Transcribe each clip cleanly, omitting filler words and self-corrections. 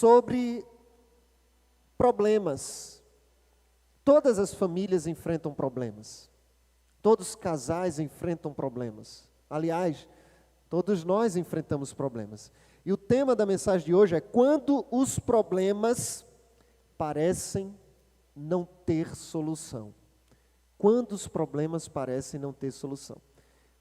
sobre problemas. Todas as famílias enfrentam problemas. Todos os casais enfrentam problemas. Aliás, todos nós enfrentamos problemas. E o tema da mensagem de hoje é: quando os problemas parecem não ter solução. Quando os problemas parecem não ter solução.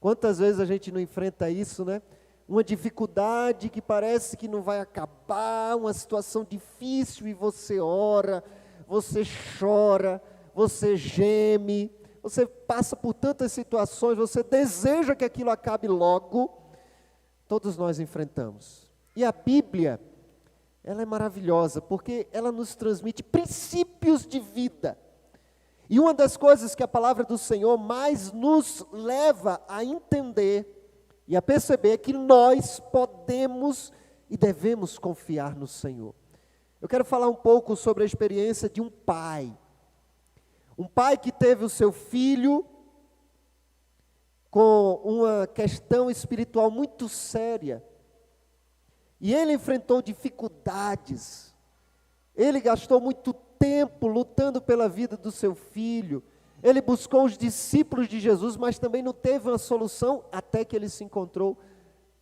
Quantas vezes a gente não enfrenta isso, né? Uma dificuldade que parece que não vai acabar, uma situação difícil, e você ora, você chora, você geme, você passa por tantas situações, você deseja que aquilo acabe logo. Todos nós enfrentamos. E a Bíblia, ela é maravilhosa, porque ela nos transmite princípios de vida. E uma das coisas que a palavra do Senhor mais nos leva a entender e a perceber é que nós podemos e devemos confiar no Senhor. Eu quero falar um pouco sobre a experiência de um pai. Um pai que teve o seu filho com uma questão espiritual muito séria. E ele enfrentou dificuldades. Ele gastou muito tempo lutando pela vida do seu filho. Ele buscou os discípulos de Jesus, mas também não teve uma solução até que ele se encontrou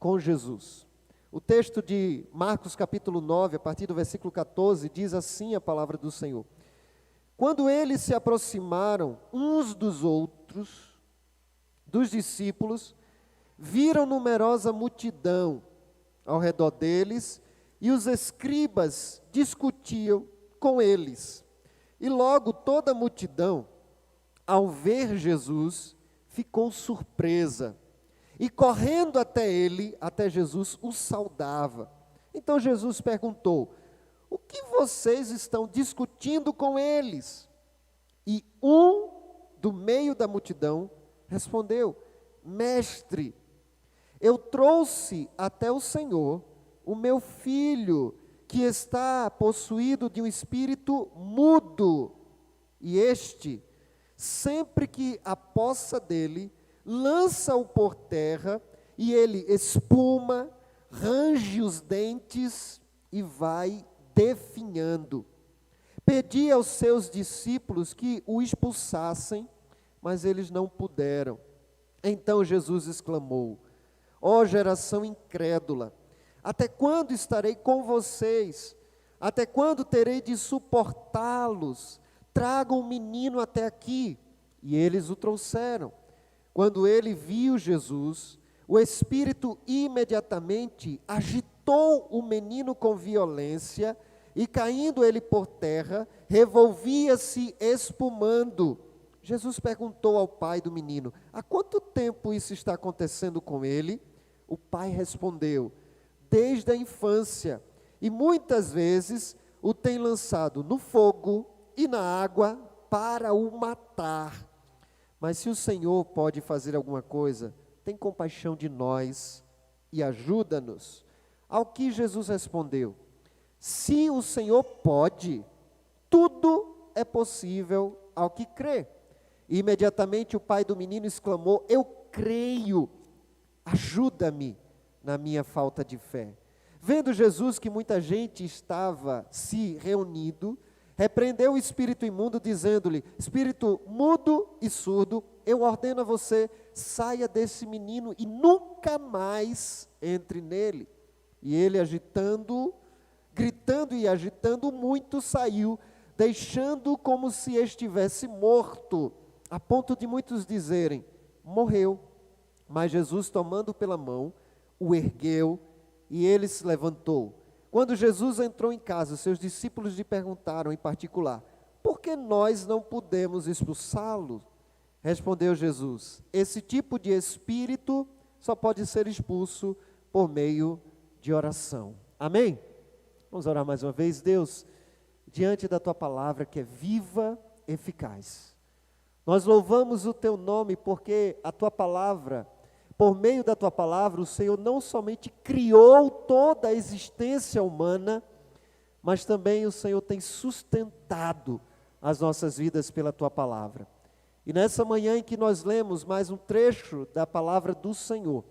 com Jesus. O texto de Marcos capítulo 9, a partir do versículo 14, diz assim a palavra do Senhor: quando eles se aproximaram uns dos outros, dos discípulos, viram numerosa multidão ao redor deles, e os escribas discutiam com eles. E logo toda a multidão, ao ver Jesus, ficou surpresa, e correndo até ele, até Jesus, o saudava. Então Jesus perguntou: o que vocês estão discutindo com eles? E um do meio da multidão respondeu: mestre, eu trouxe até o Senhor o meu filho, que está possuído de um espírito mudo, e este, sempre que a poça dele, lança-o por terra, e ele espuma, range os dentes e vai definhando. Pedi aos seus discípulos que o expulsassem, mas eles não puderam. Então Jesus exclamou: ó geração incrédula, até quando estarei com vocês? Até quando terei de suportá-los? Tragam o menino até aqui. E eles o trouxeram. Quando ele viu Jesus, o espírito imediatamente agitou o menino com violência, e caindo ele por terra, revolvia-se espumando. Jesus perguntou ao pai do menino: há quanto tempo isso está acontecendo com ele? O pai respondeu: desde a infância, e muitas vezes o tem lançado no fogo e na água para o matar. Mas se o Senhor pode fazer alguma coisa, tem compaixão de nós e ajuda-nos. Ao que Jesus respondeu: se o Senhor pode, tudo é possível ao que crê. E imediatamente o pai do menino exclamou: eu creio, ajuda-me na minha falta de fé. Vendo Jesus que muita gente estava se reunindo, repreendeu o espírito imundo, dizendo-lhe: espírito mudo e surdo, eu ordeno a você, saia desse menino e nunca mais entre nele. E ele, gritando e agitando muito, saiu, deixando como se estivesse morto, a ponto de muitos dizerem: morreu. Mas Jesus, tomando pela mão, o ergueu, e ele se levantou. Quando Jesus entrou em casa, seus discípulos lhe perguntaram em particular: por que nós não pudemos expulsá-lo? Respondeu Jesus: esse tipo de espírito só pode ser expulso por meio de oração. Amém? Vamos orar mais uma vez. Deus, diante da tua palavra que é viva, eficaz, nós louvamos o teu nome, porque a tua palavra, por meio da tua palavra, o Senhor não somente criou toda a existência humana, mas também o Senhor tem sustentado as nossas vidas pela tua palavra. E nessa manhã em que nós lemos mais um trecho da palavra do Senhor,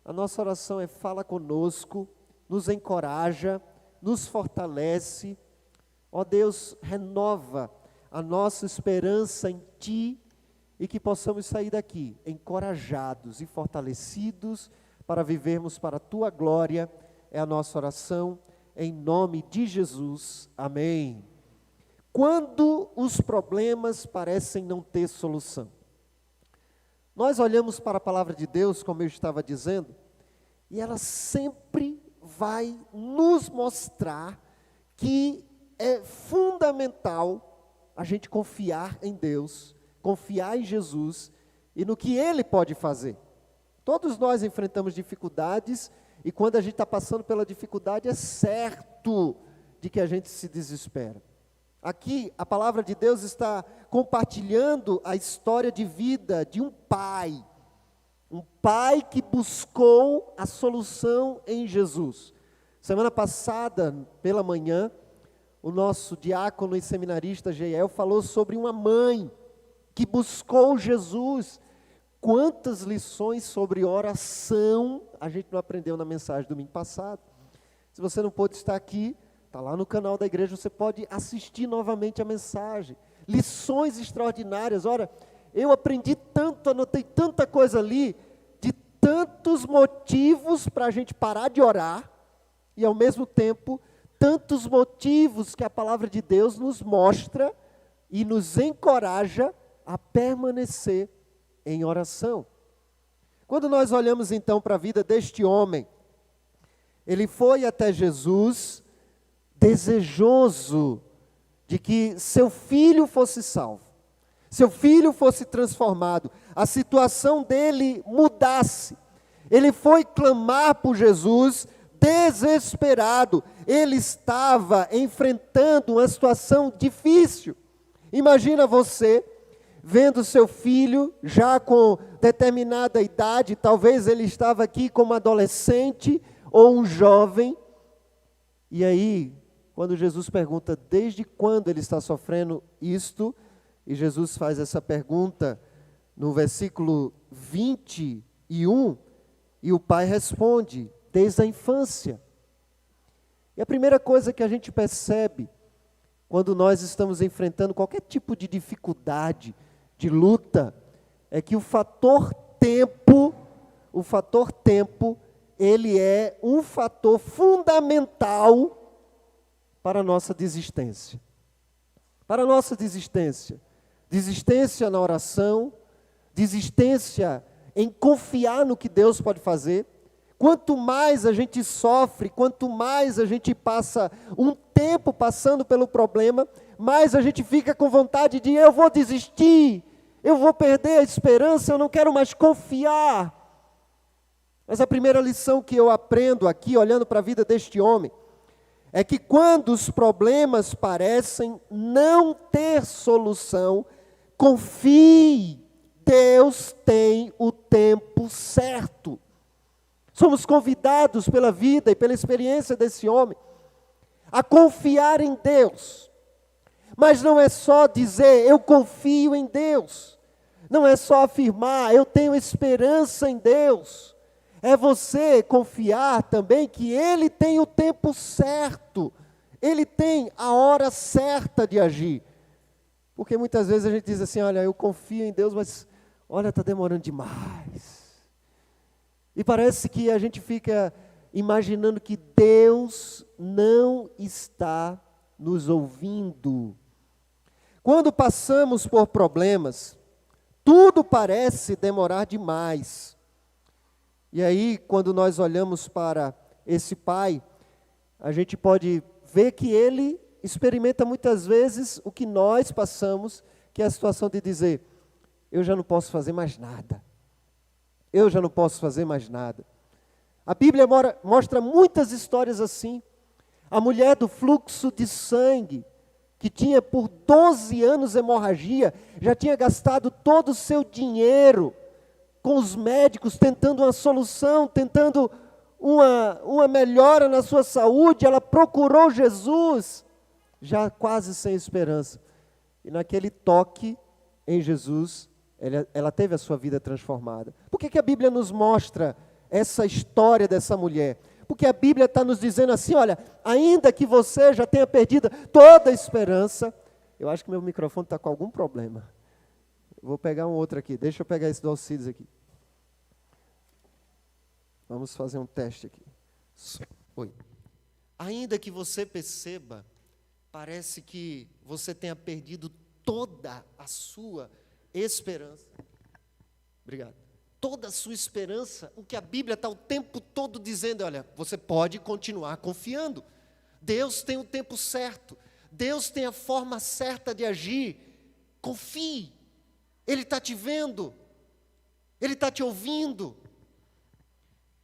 a nossa oração é: fala conosco, nos encoraja, nos fortalece. Ó Deus, renova a nossa esperança em Ti e que possamos sair daqui encorajados e fortalecidos para vivermos para a Tua glória. É a nossa oração, em nome de Jesus. Amém. Quando os problemas parecem não ter solução, nós olhamos para a palavra de Deus, como eu estava dizendo, e ela sempre vai nos mostrar que é fundamental a gente confiar em Deus, confiar em Jesus e no que Ele pode fazer. Todos nós enfrentamos dificuldades e quando a gente está passando pela dificuldade é certo de que a gente se desespera. Aqui a palavra de Deus está compartilhando a história de vida de um pai que buscou a solução em Jesus. Semana passada, pela manhã, o nosso diácono e seminarista Geiel falou sobre uma mãe que buscou Jesus. Quantas lições sobre oração a gente não aprendeu na mensagem do domingo passado. Se você não pôde estar aqui, está lá no canal da igreja, você pode assistir novamente a mensagem. Lições extraordinárias. Ora, eu aprendi tanto, anotei tanta coisa ali, de tantos motivos para a gente parar de orar, e ao mesmo tempo, tantos motivos que a palavra de Deus nos mostra e nos encoraja a permanecer em oração. Quando nós olhamos então para a vida deste homem, ele foi até Jesus desejoso de que seu filho fosse salvo, seu filho fosse transformado, a situação dele mudasse. Ele foi clamar por Jesus desesperado, ele estava enfrentando uma situação difícil. Imagina você vendo seu filho já com determinada idade, talvez ele estava aqui como adolescente ou um jovem, e aí, quando Jesus pergunta desde quando ele está sofrendo isto, e Jesus faz essa pergunta no versículo 21, e o pai responde, desde a infância. E a primeira coisa que a gente percebe, quando nós estamos enfrentando qualquer tipo de dificuldade, de luta, é que o fator tempo, ele é um fator fundamental para a nossa desistência. Para a nossa desistência. Desistência na oração, desistência em confiar no que Deus pode fazer. Quanto mais a gente sofre, quanto mais a gente passa um tempo passando pelo problema, mais a gente fica com vontade de eu vou desistir, eu vou perder a esperança, eu não quero mais confiar. Mas a primeira lição que eu aprendo aqui, olhando para a vida deste homem, é que quando os problemas parecem não ter solução, confie, Deus tem o tempo certo. Somos convidados pela vida e pela experiência desse homem a confiar em Deus. Mas não é só dizer, eu confio em Deus. Não é só afirmar, eu tenho esperança em Deus. É você confiar também que Ele tem o tempo certo. Ele tem a hora certa de agir. Porque muitas vezes a gente diz assim, olha, eu confio em Deus, mas olha, está demorando demais. E parece que a gente fica imaginando que Deus não está nos ouvindo. Quando passamos por problemas, tudo parece demorar demais. E aí, quando nós olhamos para esse pai, a gente pode ver que ele experimenta muitas vezes o que nós passamos, que é a situação de dizer, eu já não posso fazer mais nada. Eu já não posso fazer mais nada. A Bíblia mostra muitas histórias assim. A mulher do fluxo de sangue, que tinha por 12 anos hemorragia, já tinha gastado todo o seu dinheiro com os médicos, tentando uma solução, tentando uma melhora na sua saúde. Ela procurou Jesus, já quase sem esperança. E naquele toque em Jesus, ela teve a sua vida transformada. Por que a Bíblia nos mostra essa história dessa mulher? Porque a Bíblia está nos dizendo assim, olha, ainda que você já tenha perdido toda a esperança, eu acho que meu microfone está com algum problema. Vou pegar um outro aqui, deixa eu pegar esse do Alcides aqui. Vamos fazer um teste aqui. Oi. Ainda que você perceba, parece que você tenha perdido toda a sua esperança. Obrigado. Toda a sua esperança, o que a Bíblia está o tempo todo dizendo, olha, você pode continuar confiando. Deus tem o tempo certo. Deus tem a forma certa de agir. Confie. Ele está te vendo. Ele está te ouvindo.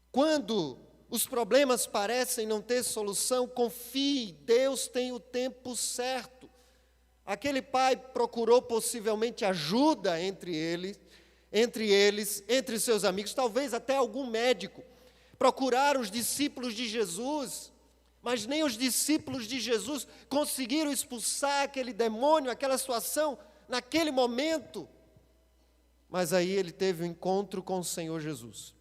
Quando os problemas parecem não ter solução, confie. Deus tem o tempo certo. Aquele pai procurou possivelmente ajuda entre seus amigos, talvez até algum médico. Procuraram os discípulos de Jesus, mas nem os discípulos de Jesus conseguiram expulsar aquele demônio, aquela situação, naquele momento. Mas aí ele teve um encontro com o Senhor Jesus.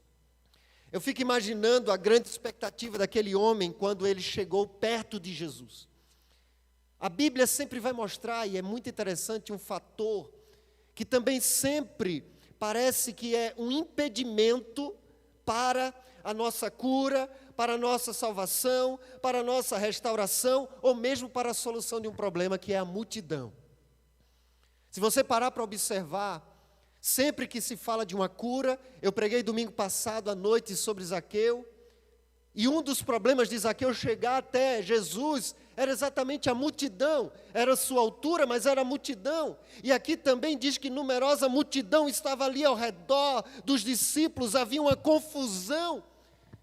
Eu fico imaginando a grande expectativa daquele homem quando ele chegou perto de Jesus. A Bíblia sempre vai mostrar, e é muito interessante, um fator que também sempre parece que é um impedimento para a nossa cura, para a nossa salvação, para a nossa restauração, ou mesmo para a solução de um problema, que é a multidão. Se você parar para observar, sempre que se fala de uma cura, eu preguei domingo passado à noite sobre Zaqueu, e um dos problemas de Zaqueu chegar até Jesus era exatamente a multidão, era a sua altura, mas era a multidão. E aqui também diz que numerosa multidão estava ali ao redor dos discípulos, havia uma confusão.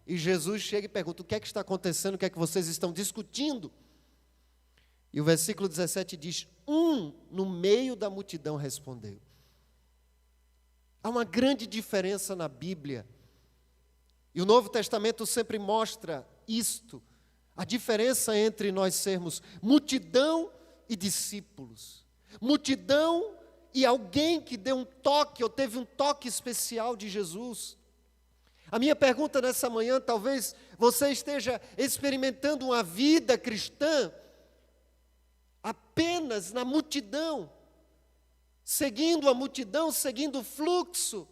E Jesus chega e pergunta, o que é que está acontecendo, o que é que vocês estão discutindo? E o versículo 17 diz, no meio da multidão respondeu. Há uma grande diferença na Bíblia, e o Novo Testamento sempre mostra isto, a diferença entre nós sermos multidão e discípulos. Multidão e alguém que deu um toque, ou teve um toque especial de Jesus. A minha pergunta nessa manhã, talvez você esteja experimentando uma vida cristã apenas na multidão, seguindo a multidão, seguindo o fluxo,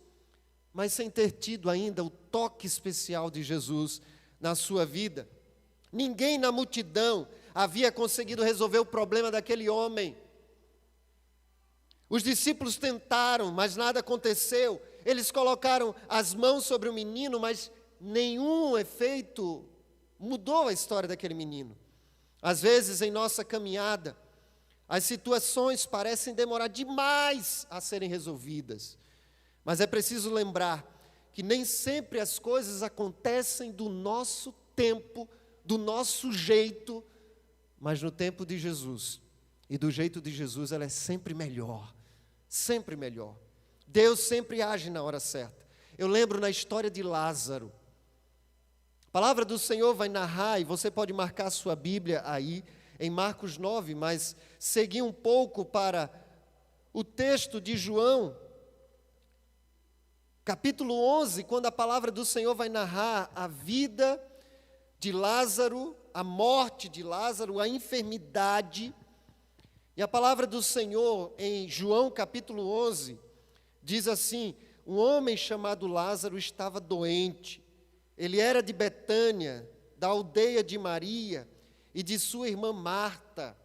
mas sem ter tido ainda o toque especial de Jesus na sua vida. Ninguém na multidão havia conseguido resolver o problema daquele homem. Os discípulos tentaram, mas nada aconteceu. Eles colocaram as mãos sobre o menino, mas nenhum efeito mudou a história daquele menino. Às vezes, em nossa caminhada, as situações parecem demorar demais a serem resolvidas. Mas é preciso lembrar que nem sempre as coisas acontecem do nosso tempo, do nosso jeito, mas no tempo de Jesus. E do jeito de Jesus ela é sempre melhor, sempre melhor. Deus sempre age na hora certa. Eu lembro na história de Lázaro. A palavra do Senhor vai narrar, e você pode marcar a sua Bíblia aí, em Marcos 9, mas seguir um pouco para o texto de João, capítulo 11, quando a palavra do Senhor vai narrar a vida de Lázaro, a morte de Lázaro, a enfermidade. E a palavra do Senhor em João capítulo 11 diz assim, um homem chamado Lázaro estava doente. Ele era de Betânia, da aldeia de Maria e de sua irmã Marta.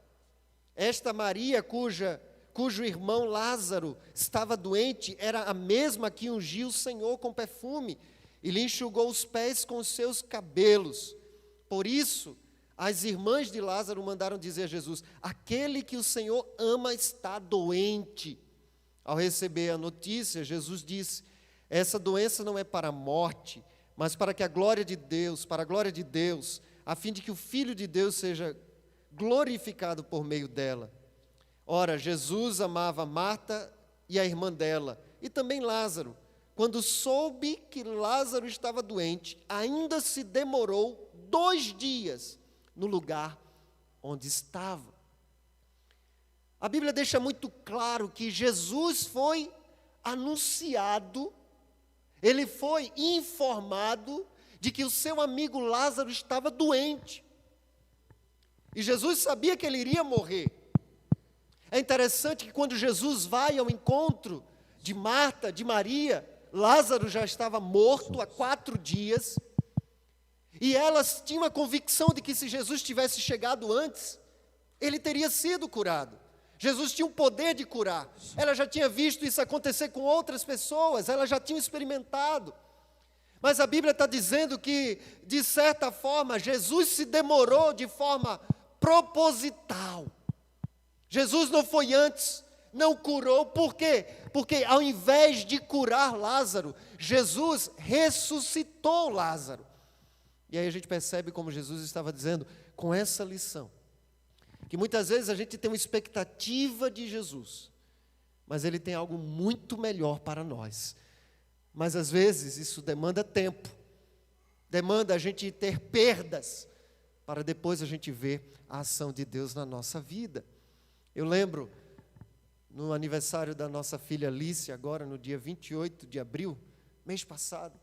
Esta Maria, cujo irmão Lázaro estava doente, era a mesma que ungiu o Senhor com perfume e lhe enxugou os pés com os seus cabelos. Por isso, as irmãs de Lázaro mandaram dizer a Jesus, aquele que o Senhor ama está doente. Ao receber a notícia, Jesus disse, essa doença não é para a morte, mas para que a glória de Deus, para a glória de Deus, a fim de que o Filho de Deus seja glorificado por meio dela. Ora, Jesus amava Marta e a irmã dela, e também Lázaro. Quando soube que Lázaro estava doente, ainda se demorou 2 dias no lugar onde estava. A Bíblia deixa muito claro que Jesus foi anunciado, ele foi informado de que o seu amigo Lázaro estava doente. E Jesus sabia que ele iria morrer. É interessante que quando Jesus vai ao encontro de Marta, de Maria, Lázaro já estava morto há 4 dias. E elas tinham a convicção de que se Jesus tivesse chegado antes, ele teria sido curado. Jesus tinha o poder de curar. Ela já tinha visto isso acontecer com outras pessoas, ela já tinha experimentado. Mas a Bíblia está dizendo que, de certa forma, Jesus se demorou de forma proposital. Jesus não foi antes, não curou. Por quê? Porque ao invés de curar Lázaro, Jesus ressuscitou Lázaro. E aí a gente percebe como Jesus estava dizendo, com essa lição, que muitas vezes a gente tem uma expectativa de Jesus, mas Ele tem algo muito melhor para nós. Mas às vezes isso demanda tempo, demanda a gente ter perdas, para depois a gente ver a ação de Deus na nossa vida. Eu lembro, no aniversário da nossa filha Alice, agora no dia 28 de abril, mês passado,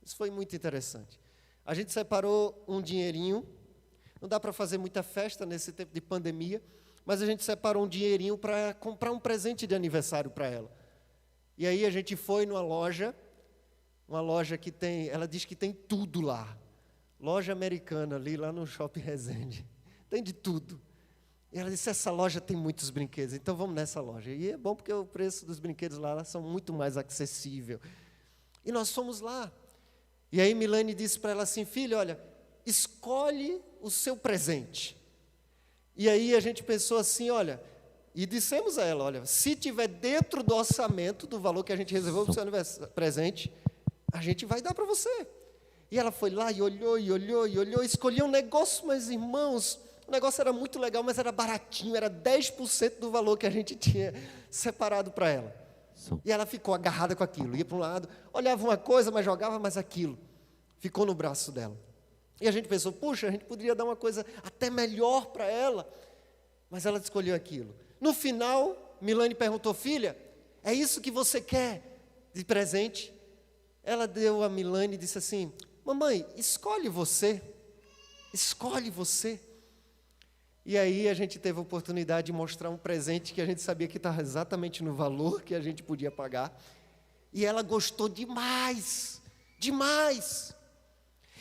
isso foi muito interessante. A gente separou um dinheirinho, não dá para fazer muita festa nesse tempo de pandemia, mas a gente separou um dinheirinho para comprar um presente de aniversário para ela. E aí a gente foi numa loja, uma loja que tem, ela diz que tem tudo lá. Loja americana ali, lá no Shopping Resende. Tem de tudo. E ela disse, essa loja tem muitos brinquedos, então vamos nessa loja. E é bom porque o preço dos brinquedos lá são muito mais acessível. E nós fomos lá. E aí Milane disse para ela assim, filha, olha, escolhe o seu presente. E aí a gente pensou assim, olha, e dissemos a ela, olha, se tiver dentro do orçamento, do valor que a gente reservou para o seu presente, a gente vai dar para você. E ela foi lá e olhou, escolheu um negócio, mas irmãos, o negócio era muito legal, mas era baratinho, era 10% do valor que a gente tinha separado para ela. E ela ficou agarrada com aquilo, ia para um lado, olhava uma coisa, mas jogava mais aquilo. Ficou no braço dela. E a gente pensou, puxa, a gente poderia dar uma coisa até melhor para ela, mas ela escolheu aquilo. No final, Milane perguntou, filha, é isso que você quer de presente? Ela deu a Milane e disse assim, mamãe, escolhe você. E aí a gente teve a oportunidade de mostrar um presente que a gente sabia que estava exatamente no valor que a gente podia pagar. E ela gostou demais.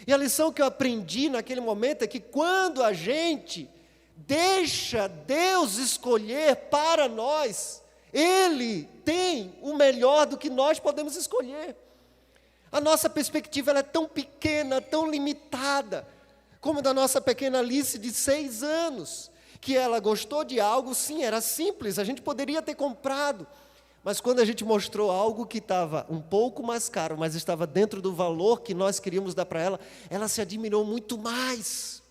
E a lição que eu aprendi naquele momento é que quando a gente deixa Deus escolher para nós, Ele tem o melhor do que nós podemos escolher. A nossa perspectiva ela é tão pequena, tão limitada, como da nossa pequena Alice de 6 anos, que ela gostou de algo, sim, era simples, a gente poderia ter comprado, mas quando a gente mostrou algo que estava um pouco mais caro, mas estava dentro do valor que nós queríamos dar para ela, ela se admirou muito mais.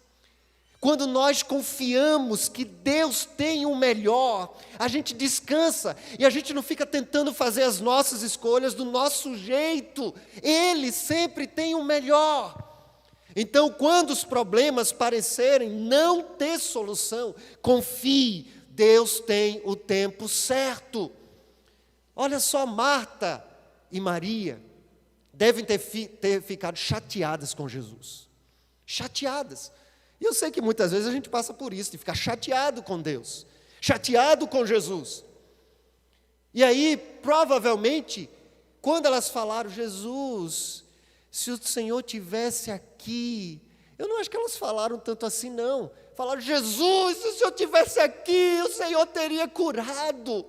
Quando nós confiamos que Deus tem o melhor, a gente descansa e a gente não fica tentando fazer as nossas escolhas do nosso jeito. Ele sempre tem o melhor. Então, quando os problemas parecerem não ter solução, confie, Deus tem o tempo certo. Olha só, Marta e Maria devem ter ficado chateadas com Jesus. Chateadas. E eu sei que muitas vezes a gente passa por isso, de ficar chateado com Deus, chateado com Jesus. E aí, provavelmente, quando elas falaram, Jesus, se o Senhor tivesse aqui, eu não acho que elas falaram tanto assim não, falaram, Jesus, se o Senhor tivesse aqui, o Senhor teria curado.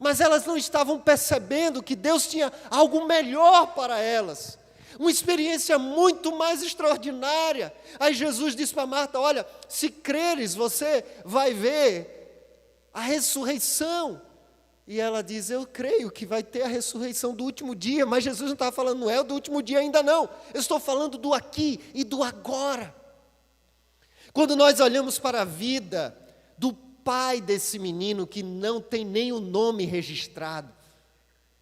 Mas elas não estavam percebendo que Deus tinha algo melhor para elas. Uma experiência muito mais extraordinária. Aí Jesus disse para Marta, olha, se creres, você vai ver a ressurreição. E ela diz, eu creio que vai ter a ressurreição do último dia, mas Jesus não estava falando, não é o do último dia ainda não. Eu estou falando do aqui e do agora. Quando nós olhamos para a vida do pai desse menino, que não tem nem o nome registrado,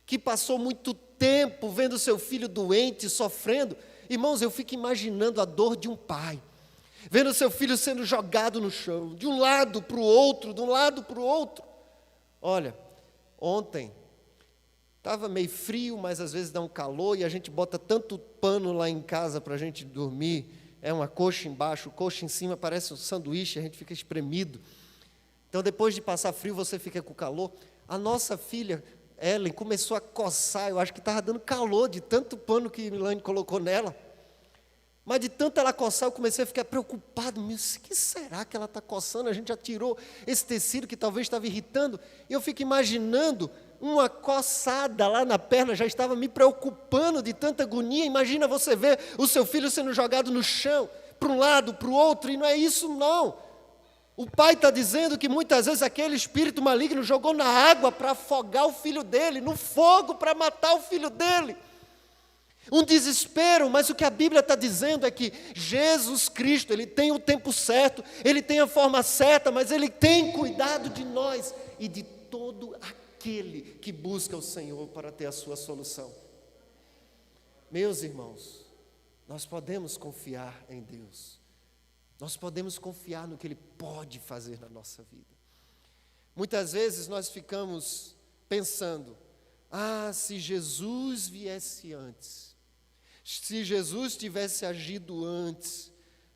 que passou muito tempo vendo seu filho doente, sofrendo. Irmãos, eu fico imaginando a dor de um pai, vendo seu filho sendo jogado no chão, de um lado para o outro, de um lado para o outro. Olha, ontem Estava meio frio, mas às vezes dá um calor, e a gente bota tanto pano lá em casa para a gente dormir. É uma coxa embaixo, coxa em cima, parece um sanduíche, a gente fica espremido. Então, depois de passar frio, você fica com calor. A nossa filha, Ellen, começou a coçar, eu acho que estava dando calor de tanto pano que Milane colocou nela. Mas de tanto ela coçar, eu comecei a ficar preocupado. O que será que ela está coçando? A gente já tirou esse tecido que talvez estava irritando. E eu fico imaginando uma coçada lá na perna, já estava me preocupando de tanta agonia. Imagina você ver o seu filho sendo jogado no chão, para um lado, para o outro, e não é isso não. O pai está dizendo que muitas vezes aquele espírito maligno jogou na água para afogar o filho dele, no fogo para matar o filho dele. Um desespero, mas o que a Bíblia está dizendo é que Jesus Cristo, Ele tem o tempo certo, Ele tem a forma certa, mas Ele tem cuidado de nós e de todo aquele que busca o Senhor para ter a sua solução. Meus irmãos, nós podemos confiar em Deus, nós podemos confiar no que Ele pode fazer na nossa vida. Muitas vezes nós ficamos pensando, se Jesus viesse antes, se Jesus tivesse agido antes,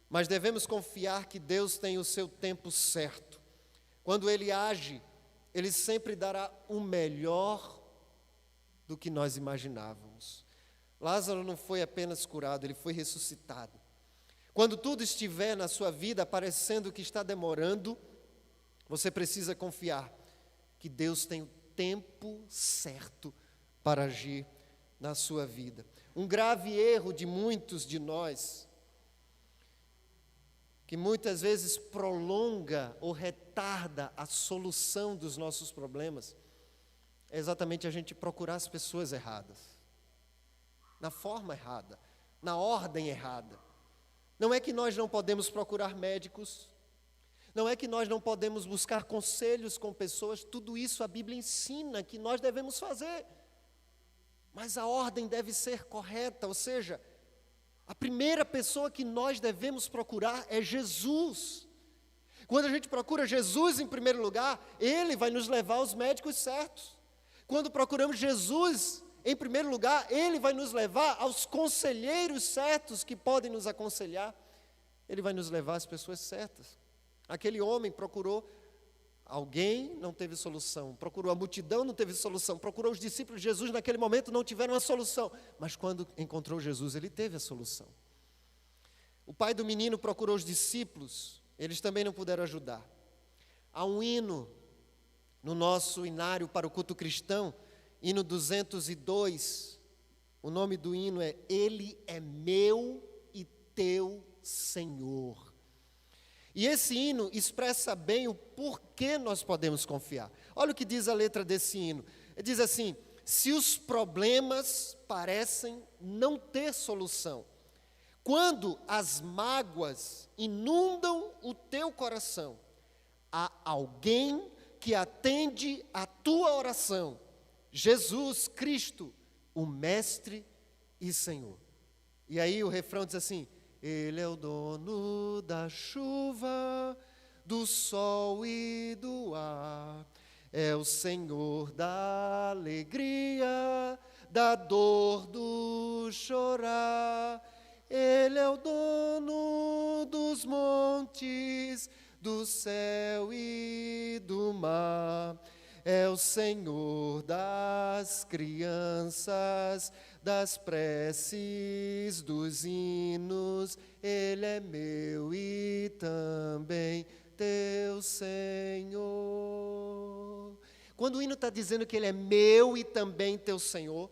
mas devemos confiar que Deus tem o seu tempo certo. Quando Ele age, Ele sempre dará o melhor do que nós imaginávamos. Lázaro não foi apenas curado, ele foi ressuscitado. Quando tudo estiver na sua vida parecendo que está demorando, você precisa confiar que Deus tem o tempo certo para agir na sua vida. Um grave erro de muitos de nós, que muitas vezes prolonga ou retarda a solução dos nossos problemas, é exatamente a gente procurar as pessoas erradas, na forma errada, na ordem errada. Não é que nós não podemos procurar médicos, não é que nós não podemos buscar conselhos com pessoas, tudo isso a Bíblia ensina que nós devemos fazer. Mas a ordem deve ser correta, ou seja, a primeira pessoa que nós devemos procurar é Jesus. Quando a gente procura Jesus em primeiro lugar, Ele vai nos levar aos médicos certos. Quando procuramos Jesus em primeiro lugar, Ele vai nos levar aos conselheiros certos que podem nos aconselhar. Ele vai nos levar às pessoas certas. Aquele homem procurou alguém, não teve solução. Procurou a multidão, não teve solução. Procurou os discípulos de Jesus, naquele momento não tiveram a solução. Mas quando encontrou Jesus, ele teve a solução. O pai do menino procurou os discípulos, eles também não puderam ajudar. Há um hino no nosso inário para o culto cristão, hino 202. O nome do hino é Ele é meu e teu Senhor. E esse hino expressa bem o porquê nós podemos confiar. Olha o que diz a letra desse hino. Ele diz assim: se os problemas parecem não ter solução, quando as mágoas inundam o teu coração, há alguém que atende a tua oração, Jesus Cristo, o Mestre e Senhor. E aí o refrão diz assim: Ele é o dono da chuva, do sol e do ar, é o Senhor da alegria, da dor, do chorar. Ele é o dono dos montes, do céu e do mar, é o Senhor das crianças, das preces, dos hinos. Ele é meu e também teu Senhor. Quando o hino está dizendo que Ele é meu e também teu Senhor,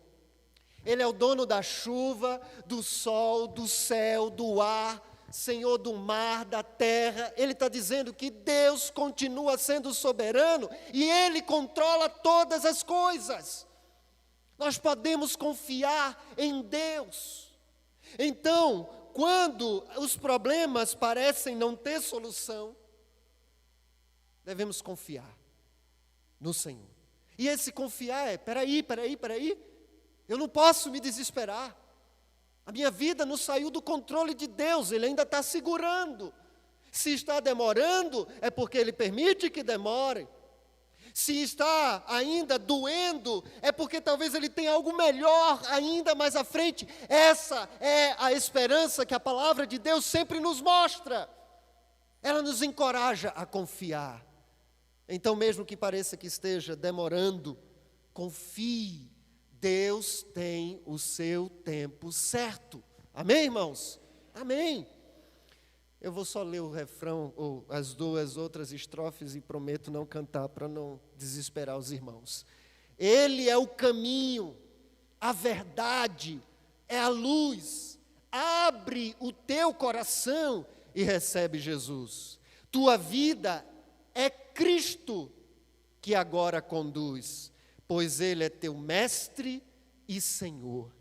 Ele é o dono da chuva, do sol, do céu, do ar, Senhor do mar, da terra. Ele está dizendo que Deus continua sendo soberano e Ele controla todas as coisas. Nós podemos confiar em Deus. Então, quando os problemas parecem não ter solução, devemos confiar no Senhor. E esse confiar é, peraí, eu não posso me desesperar. A minha vida não saiu do controle de Deus, Ele ainda está segurando. Se está demorando, é porque Ele permite que demore. Se está ainda doendo, é porque talvez ele tenha algo melhor ainda mais à frente. Essa é a esperança que a palavra de Deus sempre nos mostra. Ela nos encoraja a confiar. Então, mesmo que pareça que esteja demorando, confie. Deus tem o seu tempo certo. Amém, irmãos? Amém. Eu vou só ler o refrão, ou as duas outras estrofes, e prometo não cantar para não desesperar os irmãos. Ele é o caminho, a verdade, é a luz. Abre o teu coração e recebe Jesus. Tua vida é Cristo que agora conduz, pois Ele é teu mestre e Senhor.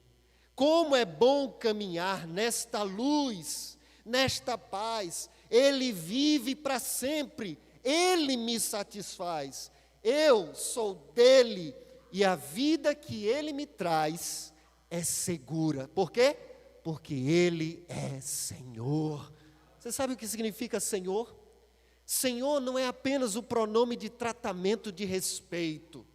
Como é bom caminhar nesta luz, nesta paz. Ele vive para sempre, Ele me satisfaz. Eu sou dele e a vida que Ele me traz é segura. Por quê? Porque Ele é Senhor. Você sabe o que significa Senhor? Senhor não é apenas o pronome de tratamento de respeito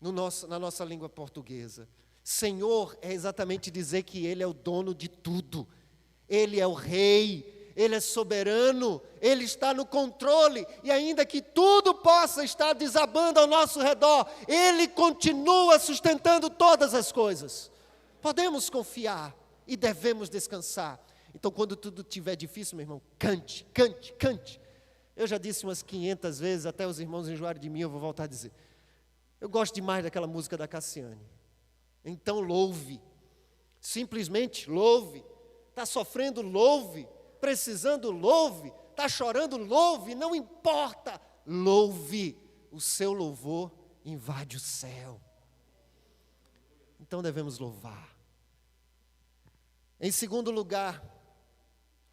na nossa língua portuguesa. Senhor é exatamente dizer que Ele é o dono de tudo. Ele é o rei, Ele é soberano, Ele está no controle, e ainda que tudo possa estar desabando ao nosso redor, Ele continua sustentando todas as coisas. Podemos confiar e devemos descansar. Então, quando tudo estiver difícil, meu irmão, cante, cante, cante. Eu já disse umas 500 vezes, até os irmãos enjoarem de mim, eu vou voltar a dizer. Eu gosto demais daquela música da Cassiane. Então louve, simplesmente louve. Está sofrendo, louve. Precisando, louve. Está chorando, louve. Não importa, louve. O seu louvor invade o céu. Então devemos louvar. Em segundo lugar,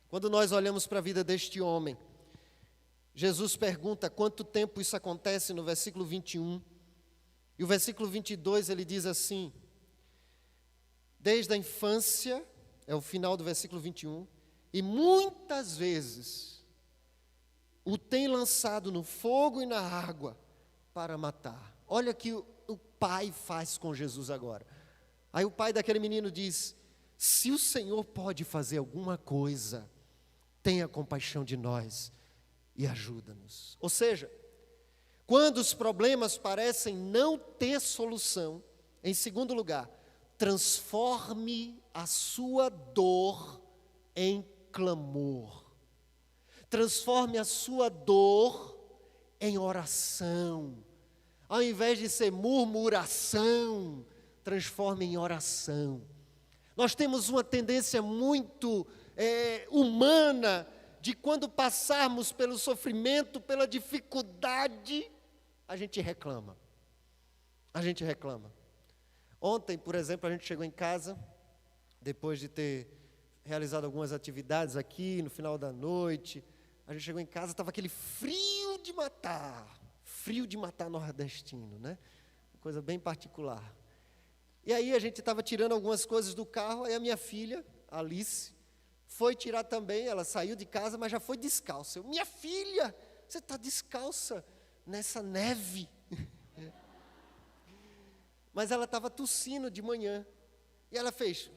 quando nós olhamos para a vida deste homem, Jesus pergunta quanto tempo isso acontece no versículo 21. E o versículo 22 ele diz assim: desde a infância, é o final do versículo 21, e muitas vezes o tem lançado no fogo e na água para matar. Olha o que o pai faz com Jesus agora. Aí o pai daquele menino diz: se o Senhor pode fazer alguma coisa, tenha compaixão de nós e ajuda-nos. Ou seja, quando os problemas parecem não ter solução, em segundo lugar, transforme a sua dor em clamor. Transforme a sua dor em oração. Ao invés de ser murmuração, transforme em oração. Nós temos uma tendência muito humana de quando passarmos pelo sofrimento, pela dificuldade, a gente reclama. A gente reclama. Ontem, por exemplo, a gente chegou em casa, depois de ter realizado algumas atividades aqui, no final da noite, a gente chegou em casa, estava aquele frio de matar nordestino, né? Coisa bem particular. E aí a gente estava tirando algumas coisas do carro, aí a minha filha, Alice, foi tirar também, ela saiu de casa, mas já foi descalça. Eu, minha filha, você está descalça nessa neve? Mas ela estava tossindo de manhã. E ela fez,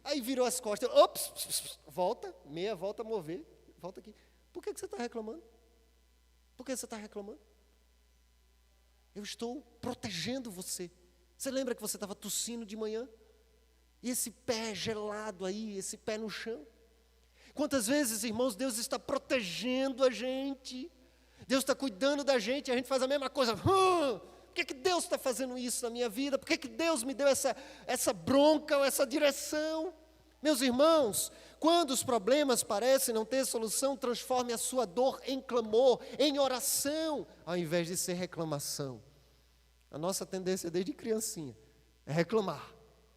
aí virou as costas. Ops, volta, meia volta a mover, volta aqui. Por que você está reclamando? Por que você está reclamando? Eu estou protegendo você. Você lembra que você estava tossindo de manhã? E esse pé gelado aí, esse pé no chão? Quantas vezes, irmãos, Deus está protegendo a gente. Deus está cuidando da gente, e a gente faz a mesma coisa. Por que Deus está fazendo isso na minha vida? Por que Deus me deu essa bronca ou essa direção? Meus irmãos, quando os problemas parecem não ter solução, transforme a sua dor em clamor, em oração, ao invés de ser reclamação. A nossa tendência desde criancinha é reclamar,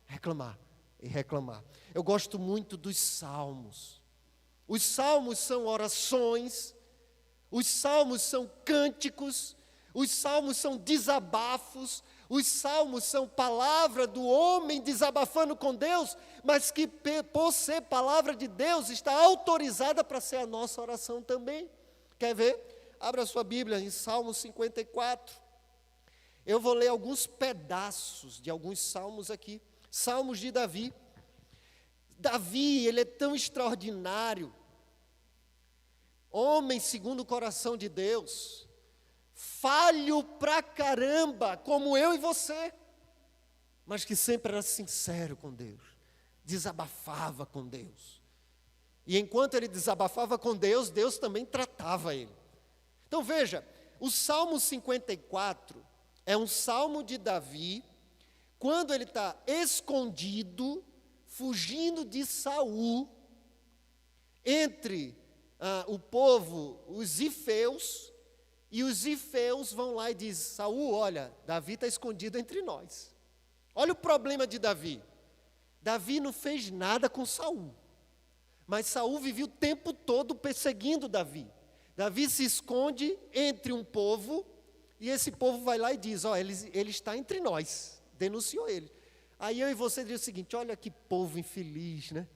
reclamar e reclamar. Eu gosto muito dos salmos. Os salmos são orações, os salmos são cânticos, os salmos são desabafos, os salmos são palavra do homem desabafando com Deus, mas que por ser palavra de Deus está autorizada para ser a nossa oração também. Quer ver? abra sua Bíblia em Salmo 54. Eu vou ler alguns pedaços de alguns salmos aqui. Salmos de Davi. Davi, ele é tão extraordinário. Homem segundo o coração de Deus. Falho pra caramba, como eu e você. Mas que sempre era sincero com Deus. Desabafava com Deus. E enquanto ele desabafava com Deus, Deus também tratava ele. Então veja, o Salmo 54 é um salmo de Davi, quando ele está escondido, fugindo de Saul, entre o povo, os zifeus, e os zifeus vão lá e dizem: Saul, olha, Davi está escondido entre nós. Olha o problema de Davi. Davi não fez nada com Saul, mas Saul vivia o tempo todo perseguindo Davi. Davi se esconde entre um povo, e esse povo vai lá e diz: ó, ele está entre nós, denunciou ele. Aí eu e você dizem o seguinte: olha que povo infeliz, né?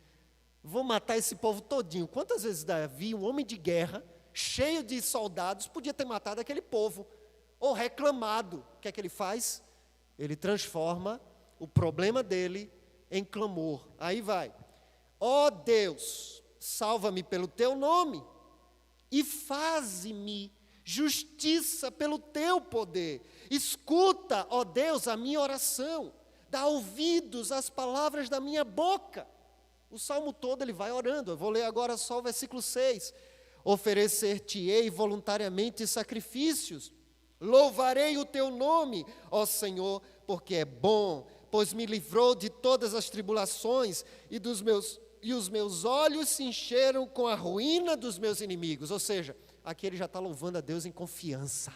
Vou matar esse povo todinho. Quantas vezes Davi, um homem de guerra, cheio de soldados, podia ter matado aquele povo, ou reclamado. O que é que ele faz? Ele transforma o problema dele em clamor. Aí vai: ó Deus, salva-me pelo teu nome, e faze-me justiça pelo teu poder. Escuta, ó Deus, a minha oração, dá ouvidos às palavras da minha boca. O salmo todo ele vai orando. Eu vou ler agora só o versículo 6. Oferecer-te-ei voluntariamente sacrifícios, louvarei o teu nome, ó Senhor, porque é bom, pois me livrou de todas as tribulações, e os meus olhos se encheram com a ruína dos meus inimigos. Ou seja, aqui ele já está louvando a Deus em confiança.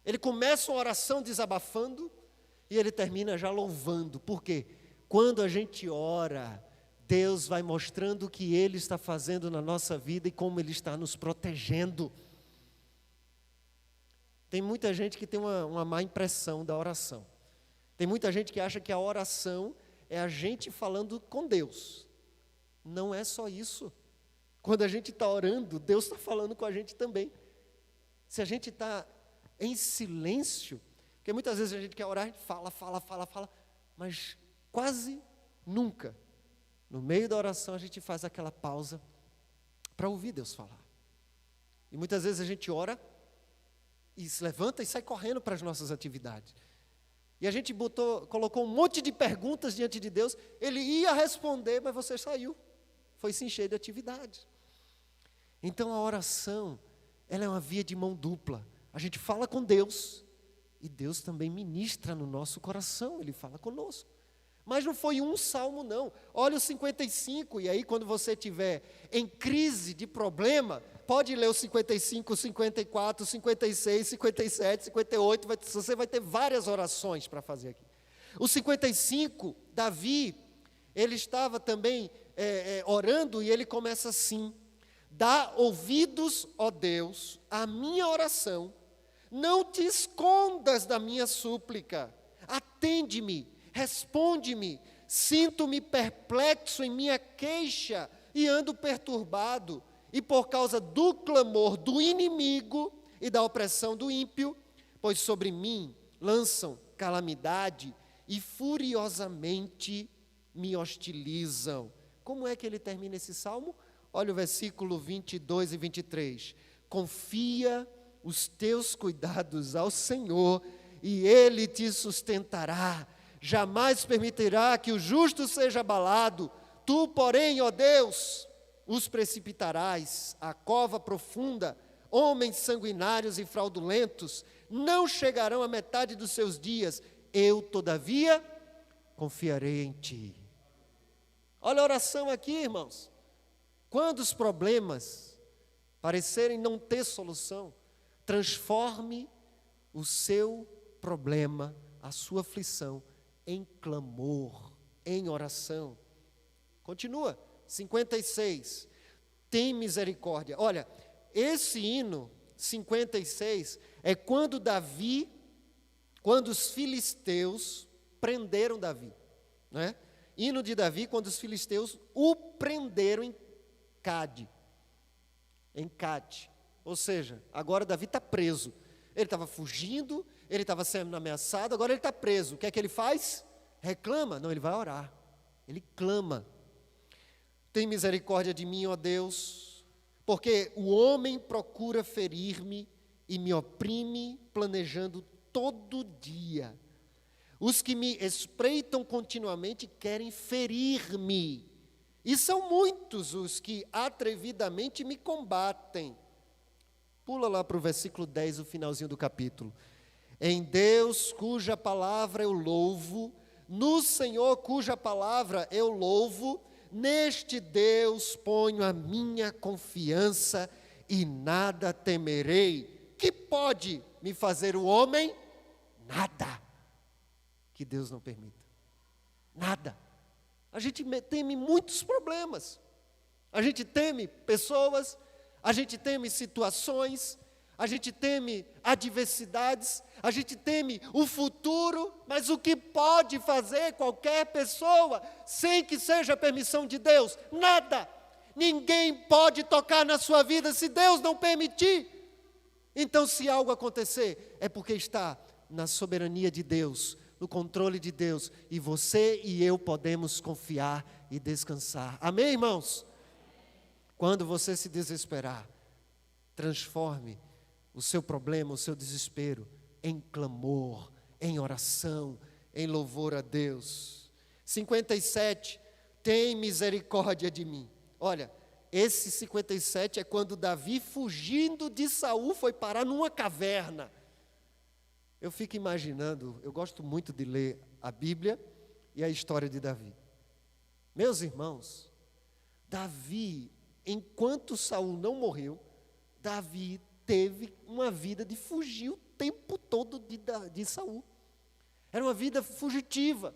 Ele começa uma oração desabafando, e ele termina já louvando. Por quê? Quando a gente ora, Deus vai mostrando o que Ele está fazendo na nossa vida e como Ele está nos protegendo. Tem muita gente que tem uma má impressão da oração. Tem muita gente que acha que a oração é a gente falando com Deus. Não é só isso. Quando a gente está orando, Deus está falando com a gente também. Se a gente está em silêncio, porque muitas vezes a gente quer orar, a gente fala, mas quase nunca, no meio da oração, a gente faz aquela pausa para ouvir Deus falar. E muitas vezes a gente ora e se levanta e sai correndo para as nossas atividades. E a gente colocou um monte de perguntas diante de Deus, Ele ia responder, mas você saiu, foi se encher de atividade. Então a oração, ela é uma via de mão dupla. A gente fala com Deus, e Deus também ministra no nosso coração, Ele fala conosco. Mas não foi um salmo não. Olha o 55, e aí quando você estiver em crise de problema, pode ler o 55, 54, 56, 57, 58, você vai ter várias orações para fazer aqui. O 55, Davi, ele estava também orando, e ele começa assim: dá ouvidos, ó Deus, à minha oração, não te escondas da minha súplica, atende-me, responde-me, sinto-me perplexo em minha queixa e ando perturbado, e por causa do clamor do inimigo e da opressão do ímpio, pois sobre mim lançam calamidade e furiosamente me hostilizam. Como é que ele termina esse salmo? Olha o versículo 22 e 23. Confia os teus cuidados ao Senhor, e Ele te sustentará. Jamais permitirá que o justo seja abalado. Tu, porém, ó Deus, os precipitarás à cova profunda. Homens sanguinários e fraudulentos não chegarão à metade dos seus dias. Eu, todavia, confiarei em ti. Olha a oração aqui, irmãos. Quando os problemas parecerem não ter solução, transforme o seu problema, a sua aflição, em clamor, em oração. Continua, 56. Tem misericórdia. Olha, esse hino 56 é quando os filisteus prenderam Davi, né? Hino de Davi, quando os filisteus o prenderam em Gade. Ou seja, agora Davi está preso. Ele estava fugindo, ele estava sendo ameaçado, agora ele está preso. O que é que ele faz? Reclama? Não, ele vai orar. Ele clama. Tem misericórdia de mim, ó Deus, porque o homem procura ferir-me e me oprime, planejando todo dia. Os que me espreitam continuamente querem ferir-me. E são muitos os que atrevidamente me combatem. Pula lá para o versículo 10, o finalzinho do capítulo. Em Deus, cuja palavra eu louvo, no Senhor, cuja palavra eu louvo, neste Deus ponho a minha confiança e nada temerei. Que pode me fazer o homem? Nada. Que Deus não permita. Nada. A gente teme muitos problemas. A gente teme pessoas, a gente teme situações, a gente teme adversidades, a gente teme o futuro, mas o que pode fazer qualquer pessoa sem que seja permissão de Deus? Nada. Ninguém pode tocar na sua vida se Deus não permitir. Então, se algo acontecer, é porque está na soberania de Deus, no controle de Deus, e você e eu podemos confiar e descansar. Amém, irmãos? Quando você se desesperar, transforme o seu problema, o seu desespero, em clamor, em oração, em louvor a Deus. 57, tem misericórdia de mim. Olha, esse 57 é quando Davi, fugindo de Saul, foi parar numa caverna. Eu fico imaginando, eu gosto muito de ler a Bíblia e a história de Davi. Meus irmãos, Davi, enquanto Saul não morreu, Davi teve uma vida de fugir o tempo todo de Saul. Era uma vida fugitiva.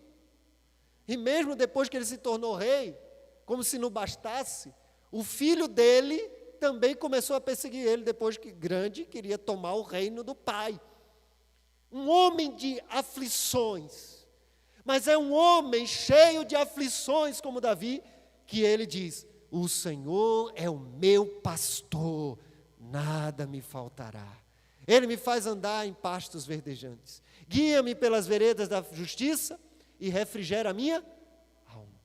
E mesmo depois que ele se tornou rei, como se não bastasse, o filho dele também começou a perseguir ele, depois que grande queria tomar o reino do pai. Um homem de aflições, mas é um homem cheio de aflições como Davi, que ele diz: o Senhor é o meu pastor, nada me faltará. Ele me faz andar em pastos verdejantes, guia-me pelas veredas da justiça e refrigera a minha alma.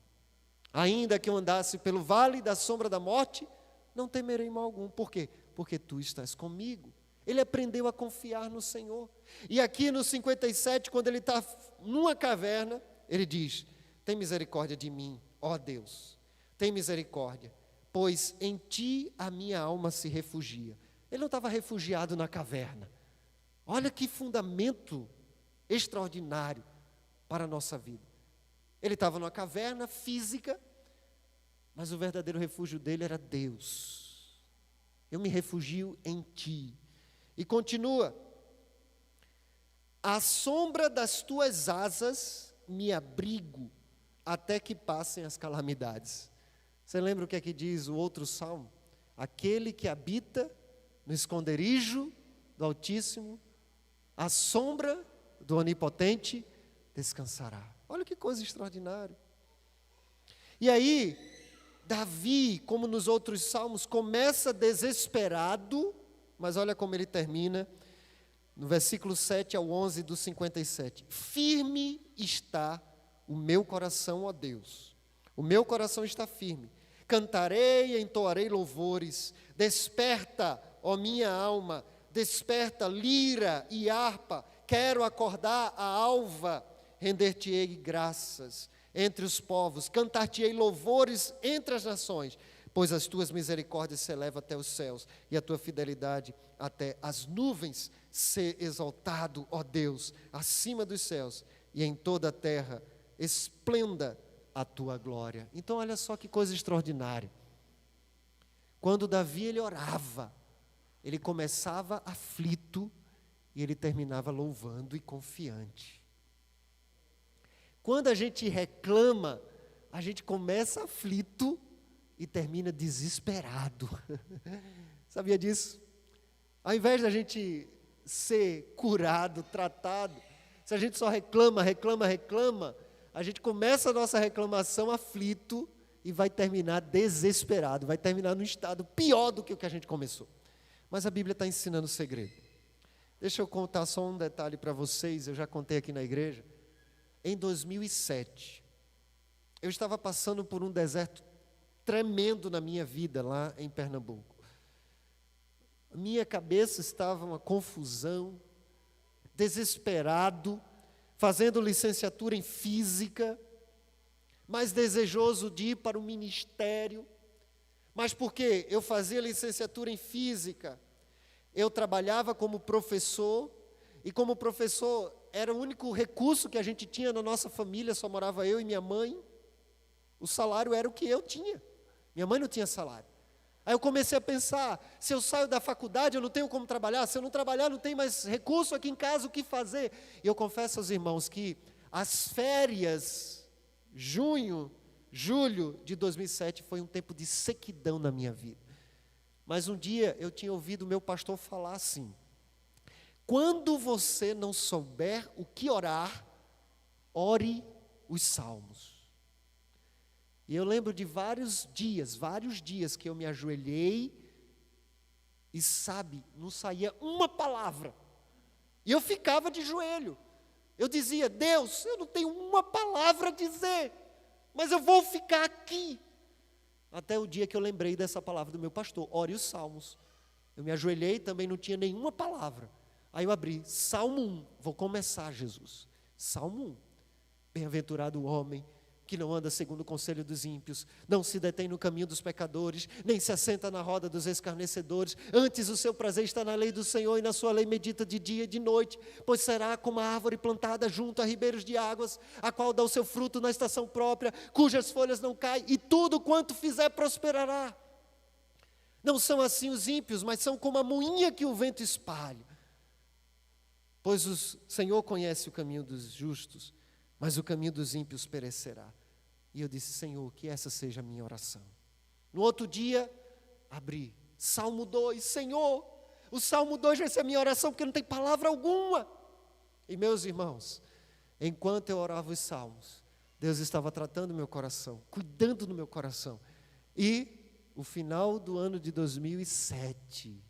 Ainda que eu andasse pelo vale da sombra da morte, não temerei mal algum. Por quê? Porque tu estás comigo. Ele aprendeu a confiar no Senhor. E aqui no 57, quando ele está numa caverna, ele diz: tem misericórdia de mim, ó Deus, tem misericórdia, pois em ti a minha alma se refugia. Ele não estava refugiado na caverna. Olha que fundamento extraordinário para a nossa vida. Ele estava numa caverna física, mas o verdadeiro refúgio dele era Deus. Eu me refugio em ti. E continua: à sombra das tuas asas me abrigo, até que passem as calamidades. Você lembra o que é que diz o outro salmo? Aquele que habita no esconderijo do Altíssimo, à sombra do Onipotente, descansará. Olha que coisa extraordinária. E aí, Davi, como nos outros salmos, começa desesperado, mas olha como ele termina, no versículo 7 ao 11 do 57. Firme está o meu coração, ó Deus. O meu coração está firme. Cantarei e entoarei louvores. Desperta, ó minha alma, desperta lira e harpa. Quero acordar a alva, render-te-ei graças entre os povos, cantar-te-ei louvores entre as nações, pois as tuas misericórdias se elevam até os céus e a tua fidelidade até as nuvens. Ser exaltado, ó Deus, acima dos céus, e em toda a terra esplenda a tua glória. Então olha só que coisa extraordinária. Quando Davi ele orava, ele começava aflito e ele terminava louvando e confiante. Quando a gente reclama, a gente começa aflito e termina desesperado. Sabia disso? Ao invés da gente ser curado, tratado, se a gente só reclama, a gente começa a nossa reclamação aflito e vai terminar desesperado, vai terminar num estado pior do que o que a gente começou. Mas a Bíblia está ensinando o segredo. Deixa eu contar só um detalhe para vocês, eu já contei aqui na igreja. Em 2007, eu estava passando por um deserto tremendo na minha vida lá em Pernambuco. Minha cabeça estava uma confusão, desesperado, fazendo licenciatura em física, mas desejoso de ir para o ministério. Mas porque eu fazia licenciatura em física, eu trabalhava como professor, e como professor era o único recurso que a gente tinha na nossa família, só morava eu e minha mãe. O salário era o que eu tinha. Minha mãe não tinha salário. Aí eu comecei a pensar, se eu saio da faculdade, eu não tenho como trabalhar, se eu não trabalhar, não tem mais recurso aqui em casa, o que fazer? E eu confesso aos irmãos que as férias, julho de 2007, foi um tempo de sequidão na minha vida. Mas um dia eu tinha ouvido o meu pastor falar assim: quando você não souber o que orar, ore os salmos. E eu lembro de vários dias que eu me ajoelhei e não saía uma palavra. E eu ficava de joelho. Eu dizia: Deus, eu não tenho uma palavra a dizer, mas eu vou ficar aqui. Até o dia que eu lembrei dessa palavra do meu pastor: ore os salmos. Eu me ajoelhei, também não tinha nenhuma palavra. Aí eu abri, Salmo 1, vou começar, Jesus. Salmo 1, bem-aventurado o homem que não anda segundo o conselho dos ímpios, não se detém no caminho dos pecadores, nem se assenta na roda dos escarnecedores, antes o seu prazer está na lei do Senhor, e na sua lei medita de dia e de noite, pois será como a árvore plantada junto a ribeiros de águas, a qual dá o seu fruto na estação própria, cujas folhas não caem, e tudo quanto fizer prosperará. Não são assim os ímpios, mas são como a moinha que o vento espalha. Pois o Senhor conhece o caminho dos justos, mas o caminho dos ímpios perecerá. E eu disse: Senhor, que essa seja a minha oração. No outro dia, abri, Salmo 2, Senhor, o Salmo 2 vai ser a minha oração, porque não tem palavra alguma. E meus irmãos, enquanto eu orava os salmos, Deus estava tratando meu coração, cuidando do meu coração. E o final do ano de 2007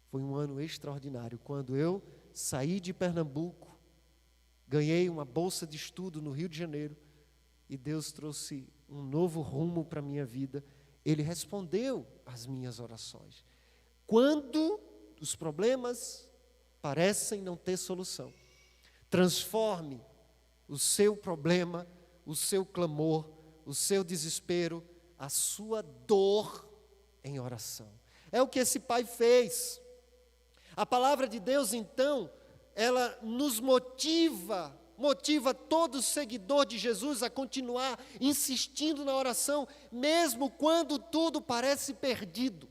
foi um ano extraordinário, quando eu saí de Pernambuco, ganhei uma bolsa de estudo no Rio de Janeiro, e Deus trouxe um novo rumo para a minha vida. Ele respondeu às minhas orações. Quando os problemas parecem não ter solução, transforme o seu problema, o seu clamor, o seu desespero, a sua dor em oração. É o que esse pai fez. A palavra de Deus, então, ela nos motiva todo seguidor de Jesus a continuar insistindo na oração, mesmo quando tudo parece perdido.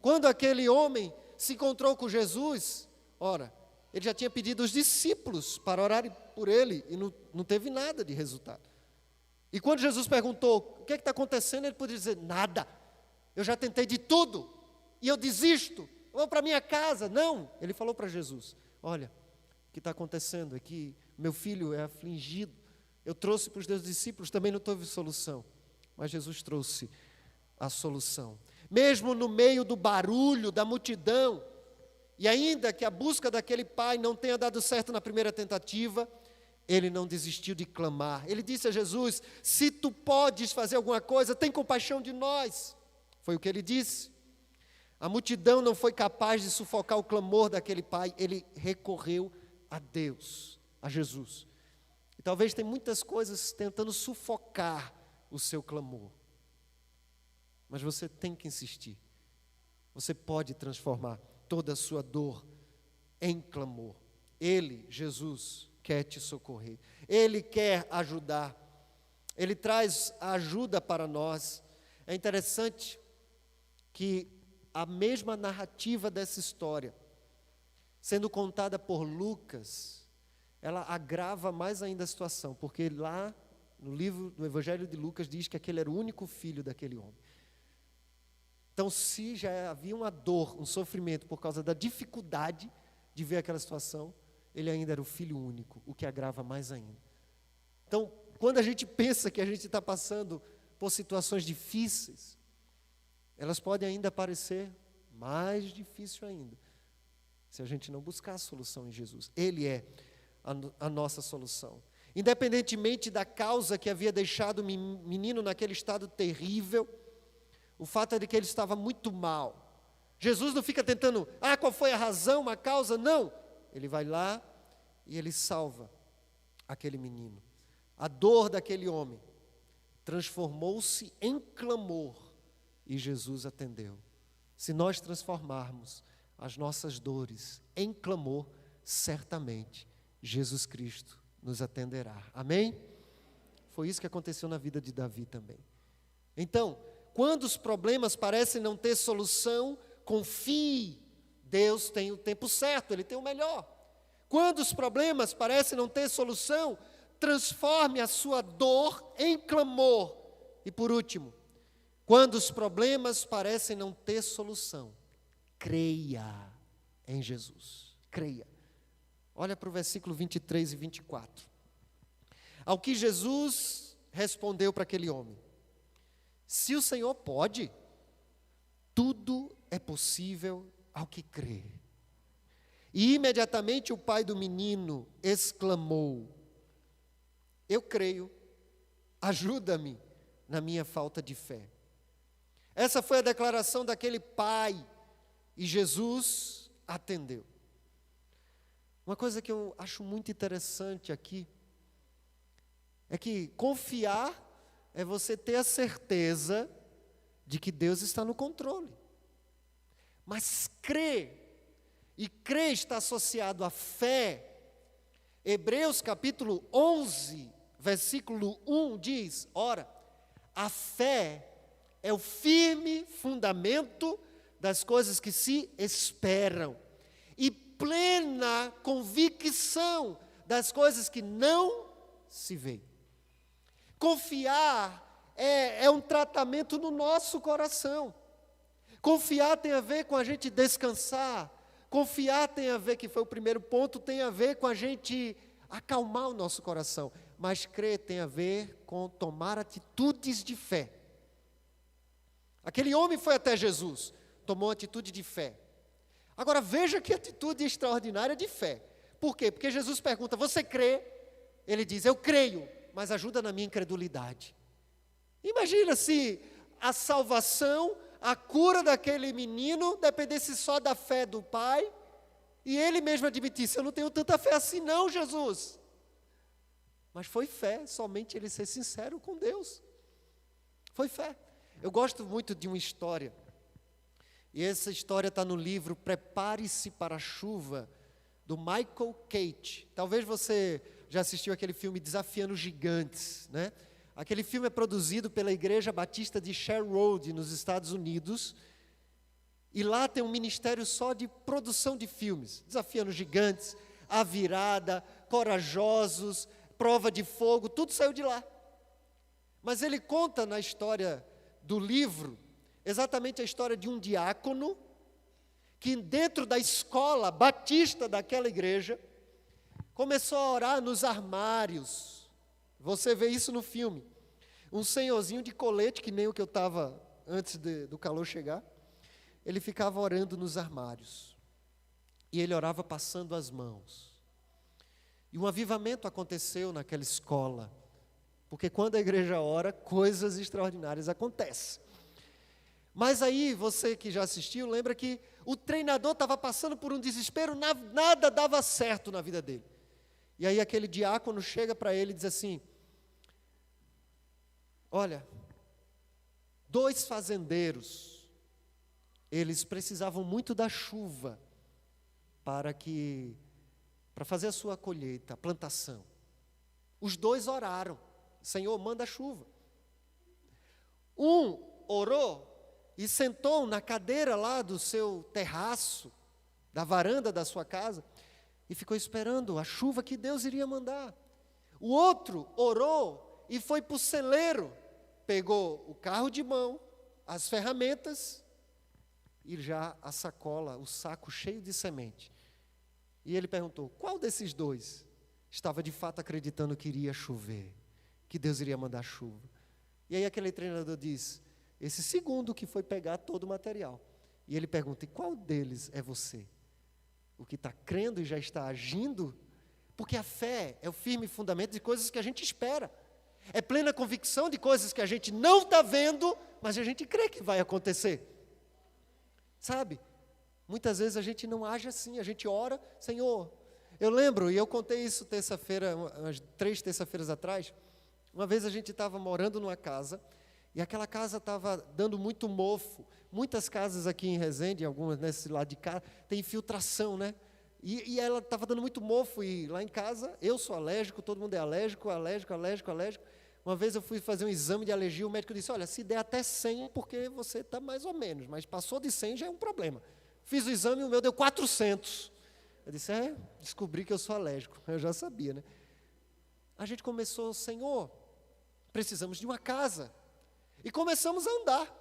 Quando aquele homem se encontrou com Jesus, ora, ele já tinha pedido os discípulos para orarem por ele, e não teve nada de resultado. E quando Jesus perguntou: o que está acontecendo? Ele podia dizer: nada, eu já tentei de tudo, e eu desisto, vou para minha casa. Não, ele falou para Jesus: olha, o que está acontecendo é que meu filho é afligido, eu trouxe para os teus discípulos, também não teve solução, mas Jesus trouxe a solução. Mesmo no meio do barulho, da multidão, e ainda que a busca daquele pai não tenha dado certo na primeira tentativa, ele não desistiu de clamar. Ele disse a Jesus: se tu podes fazer alguma coisa, tem compaixão de nós. Foi o que ele disse. A multidão não foi capaz de sufocar o clamor daquele pai, ele recorreu a Deus, a Jesus. E talvez tem muitas coisas tentando sufocar o seu clamor, mas você tem que insistir. Você pode transformar toda a sua dor em clamor. Ele, Jesus, quer te socorrer. Ele quer ajudar. Ele traz a ajuda para nós. É interessante que a mesma narrativa dessa história, sendo contada por Lucas, ela agrava mais ainda a situação, porque lá no livro do Evangelho de Lucas diz que aquele era o único filho daquele homem. Então, se já havia uma dor, um sofrimento por causa da dificuldade de ver aquela situação, ele ainda era o filho único, o que agrava mais ainda. Então, quando a gente pensa que a gente está passando por situações difíceis, elas podem ainda parecer mais difícil ainda, se a gente não buscar a solução em Jesus. Ele é a nossa solução. Independentemente da causa que havia deixado o menino naquele estado terrível, o fato é de que ele estava muito mal. Jesus não fica tentando, qual foi a razão, a causa? Não. Ele vai lá e ele salva aquele menino. A dor daquele homem transformou-se em clamor e Jesus atendeu. Se nós transformarmos as nossas dores em clamor, certamente Jesus Cristo nos atenderá. Amém? Foi isso que aconteceu na vida de Davi também. Então, quando os problemas parecem não ter solução, confie. Deus tem o tempo certo, Ele tem o melhor. Quando os problemas parecem não ter solução, transforme a sua dor em clamor. E por último, quando os problemas parecem não ter solução, creia em Jesus. Creia. Olha para o versículo 23 e 24. Ao que Jesus respondeu para aquele homem: se o Senhor pode, tudo é possível ao que crê. E imediatamente o pai do menino exclamou: eu creio, ajuda-me na minha falta de fé. Essa foi a declaração daquele pai, e Jesus atendeu. Uma coisa que eu acho muito interessante aqui, é que confiar é você ter a certeza de que Deus está no controle. Mas crer, e crer está associado à fé. Hebreus capítulo 11, versículo 1 diz: ora, a fé é o firme fundamento das coisas que se esperam, e plena convicção das coisas que não se veem. Confiar é um tratamento no nosso coração. Confiar tem a ver com a gente descansar. Confiar tem a ver, que foi o primeiro ponto, tem a ver com a gente acalmar o nosso coração. Mas crer tem a ver com tomar atitudes de fé. Aquele homem foi até Jesus, tomou uma atitude de fé. Agora veja que atitude extraordinária de fé. Por quê? Porque Jesus pergunta: você crê? Ele diz: eu creio, mas ajuda na minha incredulidade. Imagina se a salvação, a cura daquele menino dependesse só da fé do pai, e ele mesmo admitisse: eu não tenho tanta fé assim não, Jesus. Mas foi fé, somente ele ser sincero com Deus. Foi fé. Eu gosto muito de uma história, e essa história está no livro Prepare-se para a Chuva, do Michael Cate. Talvez você já assistiu aquele filme Desafiando Gigantes, né? Aquele filme é produzido pela Igreja Batista de Sherwood, nos Estados Unidos, e lá tem um ministério só de produção de filmes. Desafiando Gigantes, A Virada, Corajosos, Prova de Fogo, tudo saiu de lá. Mas ele conta na história do livro exatamente a história de um diácono que dentro da escola batista daquela igreja começou a orar nos armários. Você vê isso no filme. Um senhorzinho de colete, que nem o que eu estava antes do calor chegar, ele ficava orando nos armários. E ele orava passando as mãos. E um avivamento aconteceu naquela escola. Porque quando a igreja ora, coisas extraordinárias acontecem. Mas aí, você que já assistiu, lembra que o treinador estava passando por um desespero, nada dava certo na vida dele. E aí aquele diácono chega para ele e diz assim: olha, 2 fazendeiros, eles precisavam muito da chuva para fazer a sua colheita, a plantação. Os 2 oraram: Senhor, manda chuva. Um orou e sentou na cadeira lá do seu terraço, da varanda da sua casa, e ficou esperando a chuva que Deus iria mandar. O outro orou e foi para o celeiro, pegou o carro de mão, as ferramentas e já a sacola, o saco cheio de semente. E ele perguntou: qual desses 2 estava de fato acreditando que iria chover, que Deus iria mandar chuva? E aí aquele treinador diz: esse segundo que foi pegar todo o material. E ele pergunta: e qual deles é você? O que está crendo e já está agindo? Porque a fé é o firme fundamento de coisas que a gente espera. É plena convicção de coisas que a gente não está vendo, mas a gente crê que vai acontecer. Sabe? Muitas vezes a gente não age assim, a gente ora, Senhor. Eu lembro, e eu contei isso terça-feira, umas 3 terça-feiras atrás. Uma vez a gente estava morando numa casa, e aquela casa estava dando muito mofo. Muitas casas aqui em Resende, algumas nesse lado de cá, tem infiltração, né? E ela estava dando muito mofo, e lá em casa, eu sou alérgico, todo mundo é alérgico. Uma vez eu fui fazer um exame de alergia, o médico disse: olha, se der até 100, porque você está mais ou menos, mas passou de 100 já é um problema. Fiz o exame e o meu deu 400. Eu disse: descobri que eu sou alérgico. Eu já sabia, né? A gente começou: Senhor, precisamos de uma casa. E começamos a andar.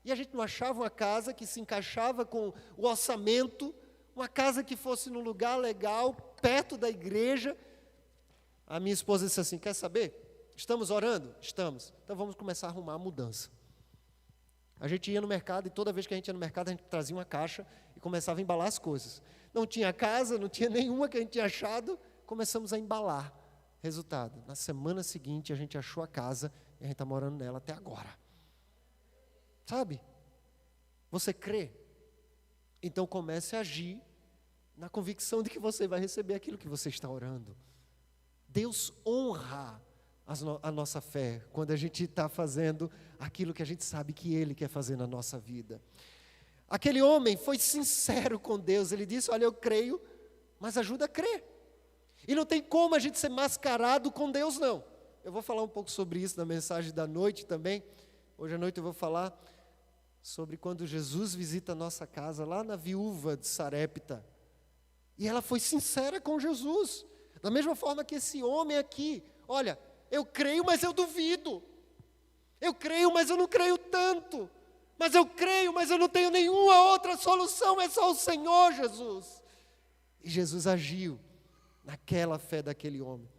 E a gente não achava uma casa que se encaixava com o orçamento, uma casa que fosse num lugar legal, perto da igreja. A minha esposa disse assim: quer saber? Estamos orando? Estamos. Então vamos começar a arrumar a mudança. A gente ia no mercado e toda vez que a gente ia no mercado, a gente trazia uma caixa e começava a embalar as coisas. Não tinha casa, não tinha nenhuma que a gente tinha achado, começamos a embalar. Resultado, na semana seguinte a gente achou a casa e a gente está morando nela até agora. Sabe? Você crê? Então comece a agir na convicção de que você vai receber aquilo que você está orando. Deus honra a nossa fé quando a gente está fazendo aquilo que a gente sabe que Ele quer fazer na nossa vida. Aquele homem foi sincero com Deus. Ele disse: olha, eu creio, mas ajuda a crer. E não tem como a gente ser mascarado com Deus, não. Eu vou falar um pouco sobre isso na mensagem da noite também. Hoje à noite eu vou falar sobre quando Jesus visita a nossa casa, lá na viúva de Sarepta. E ela foi sincera com Jesus. Da mesma forma que esse homem aqui: olha, eu creio, mas eu duvido. Eu creio, mas eu não creio tanto. Mas eu creio, mas eu não tenho nenhuma outra solução, é só o Senhor Jesus. E Jesus agiu naquela fé daquele homem.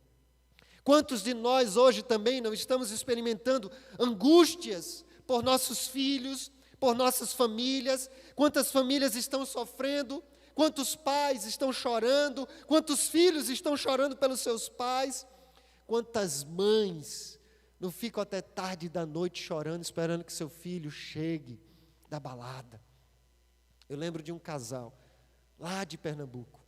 Quantos de nós hoje também não estamos experimentando angústias por nossos filhos, por nossas famílias? Quantas famílias estão sofrendo? Quantos pais estão chorando? Quantos filhos estão chorando pelos seus pais? Quantas mães não ficam até tarde da noite chorando, esperando que seu filho chegue da balada? Eu lembro de um casal lá de Pernambuco.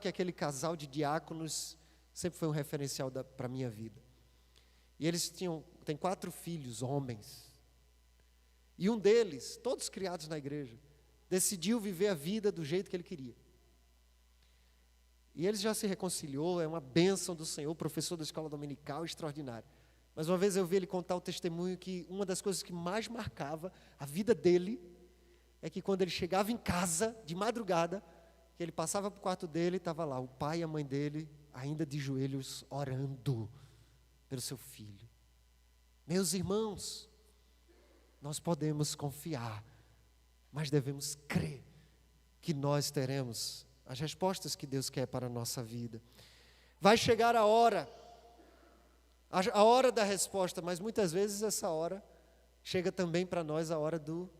Que aquele casal de diáconos sempre foi um referencial para a minha vida. E eles têm 4 filhos, homens. E um deles, todos criados na igreja, decidiu viver a vida do jeito que ele queria. E ele já se reconciliou, é uma bênção do Senhor, professor da escola dominical, extraordinário. Mas uma vez eu vi ele contar o testemunho que uma das coisas que mais marcava a vida dele é que quando ele chegava em casa, de madrugada, que ele passava para o quarto dele, estava lá o pai e a mãe dele, ainda de joelhos, orando pelo seu filho. Meus irmãos, nós podemos confiar, mas devemos crer que nós teremos as respostas que Deus quer para a nossa vida. Vai chegar a hora da resposta, mas muitas vezes essa hora chega também para nós a hora do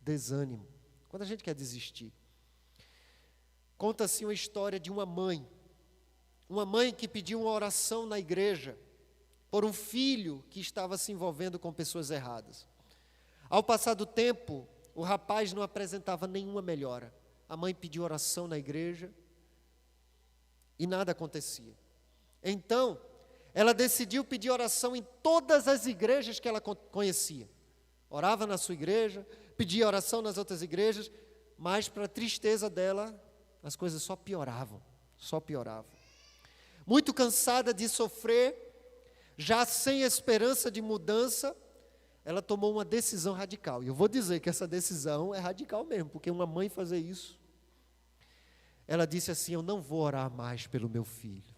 desânimo, quando a gente quer desistir. Conta-se uma história de uma mãe que pediu uma oração na igreja por um filho que estava se envolvendo com pessoas erradas. Ao passar do tempo, o rapaz não apresentava nenhuma melhora. A mãe pediu oração na igreja e nada acontecia. Então, ela decidiu pedir oração em todas as igrejas que ela conhecia. Orava na sua igreja, pedia oração nas outras igrejas, mas para a tristeza dela, as coisas só pioravam. Muito cansada de sofrer, já sem esperança de mudança, ela tomou uma decisão radical. E eu vou dizer que essa decisão é radical mesmo, porque uma mãe fazer isso. Ela disse assim: eu não vou orar mais pelo meu filho.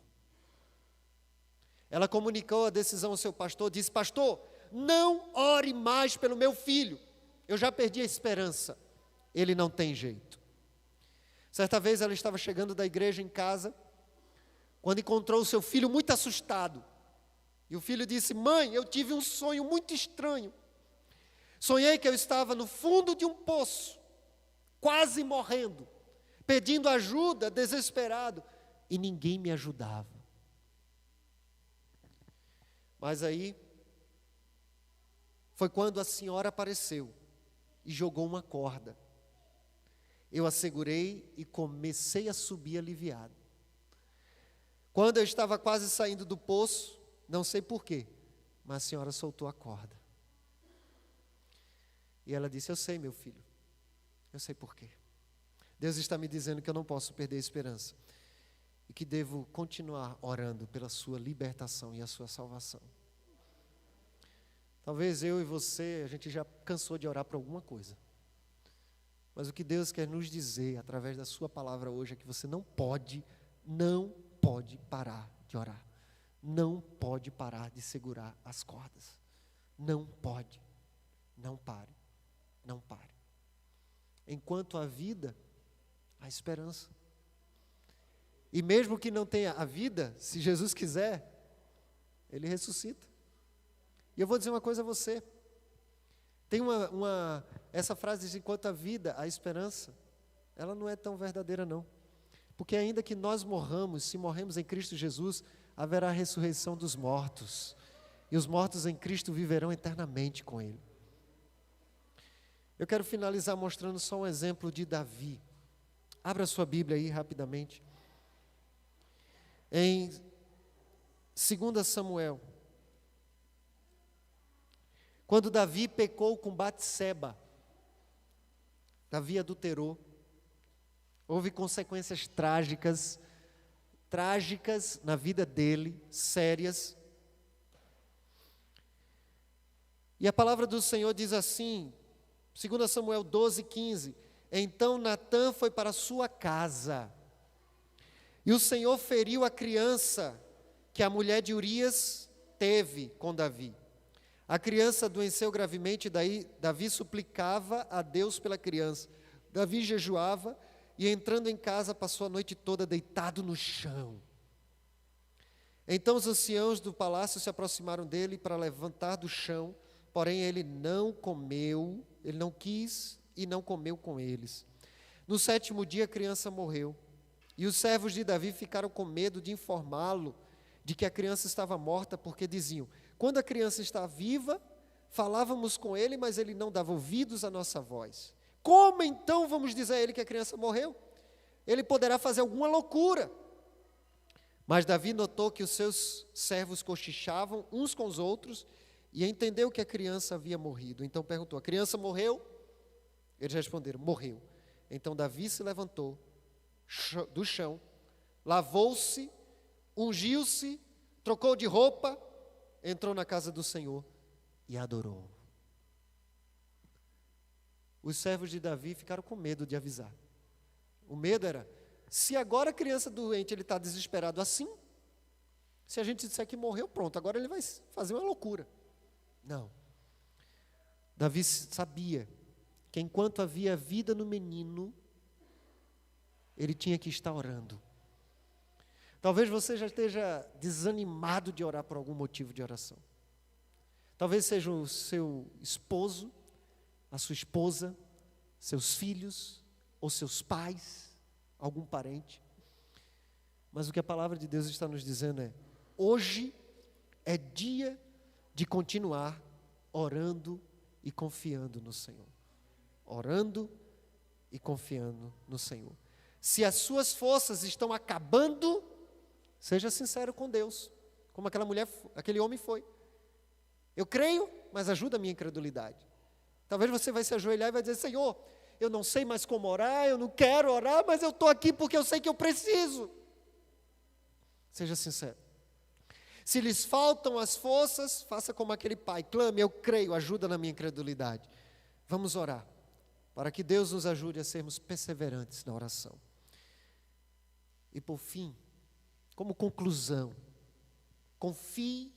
Ela comunicou a decisão ao seu pastor, disse: pastor, não ore mais pelo meu filho. Eu já perdi a esperança. Ele não tem jeito. Certa vez ela estava chegando da igreja em casa, quando encontrou o seu filho muito assustado. E o filho disse: mãe, eu tive um sonho muito estranho. Sonhei que eu estava no fundo de um poço, quase morrendo, pedindo ajuda, desesperado, e ninguém me ajudava. Mas aí, foi quando a senhora apareceu e jogou uma corda. Eu a segurei e comecei a subir aliviado. Quando eu estava quase saindo do poço, não sei porquê, mas a senhora soltou a corda. E ela disse: eu sei, meu filho, eu sei porquê. Deus está me dizendo que eu não posso perder a esperança e que devo continuar orando pela sua libertação e a sua salvação. Talvez eu e você, a gente já cansou de orar por alguma coisa. Mas o que Deus quer nos dizer através da sua palavra hoje é que você não pode parar de orar. Não pode parar de segurar as cordas. Não pode. Não pare. Não pare. Enquanto há vida, há esperança. E mesmo que não tenha a vida, se Jesus quiser, Ele ressuscita. E eu vou dizer uma coisa a você. Tem essa frase diz: enquanto há vida, há esperança. Ela não é tão verdadeira não. Porque ainda que nós morramos, se morremos em Cristo Jesus, haverá a ressurreição dos mortos. E os mortos em Cristo viverão eternamente com Ele. Eu quero finalizar mostrando só um exemplo de Davi. Abra sua Bíblia aí rapidamente. Em 2 Samuel. Quando Davi pecou com Batseba, Davi adulterou, houve consequências trágicas na vida dele, sérias. E a palavra do Senhor diz assim, 2 Samuel 12:15, então Natã foi para sua casa, e o Senhor feriu a criança que a mulher de Urias teve com Davi. A criança adoeceu gravemente, daí Davi suplicava a Deus pela criança. Davi jejuava e, entrando em casa, passou a noite toda deitado no chão. Então os anciãos do palácio se aproximaram dele para levantar do chão, porém ele não quis e não comeu com eles. No 7º dia a criança morreu, e os servos de Davi ficaram com medo de informá-lo de que a criança estava morta, porque diziam: quando a criança está viva, falávamos com ele, mas ele não dava ouvidos à nossa voz. Como então vamos dizer a ele que a criança morreu? Ele poderá fazer alguma loucura. Mas Davi notou que os seus servos cochichavam uns com os outros e entendeu que a criança havia morrido. Então perguntou: a criança morreu? Eles responderam: morreu. Então Davi se levantou do chão, lavou-se, ungiu-se, trocou de roupa, entrou na casa do Senhor e adorou. Os servos de Davi ficaram com medo de avisar. O medo era: se agora a criança doente, ele está desesperado assim, se a gente disser que morreu, pronto, agora ele vai fazer uma loucura. Não. Davi sabia que enquanto havia vida no menino, ele tinha que estar orando. Talvez você já esteja desanimado de orar por algum motivo de oração. Talvez seja o seu esposo, a sua esposa, seus filhos, ou seus pais, algum parente. Mas o que a palavra de Deus está nos dizendo é: hoje é dia de continuar orando e confiando no Senhor. Orando e confiando no Senhor. Se as suas forças estão acabando, seja sincero com Deus, como aquele homem foi. Eu creio, mas ajuda a minha incredulidade. Talvez você vai se ajoelhar e vai dizer: Senhor, eu não sei mais como orar, eu não quero orar, mas eu estou aqui porque eu sei que eu preciso. Seja sincero. Se lhes faltam as forças, faça como aquele pai, clame: eu creio, ajuda na minha incredulidade. Vamos orar, para que Deus nos ajude a sermos perseverantes na oração. E por fim, como conclusão, confie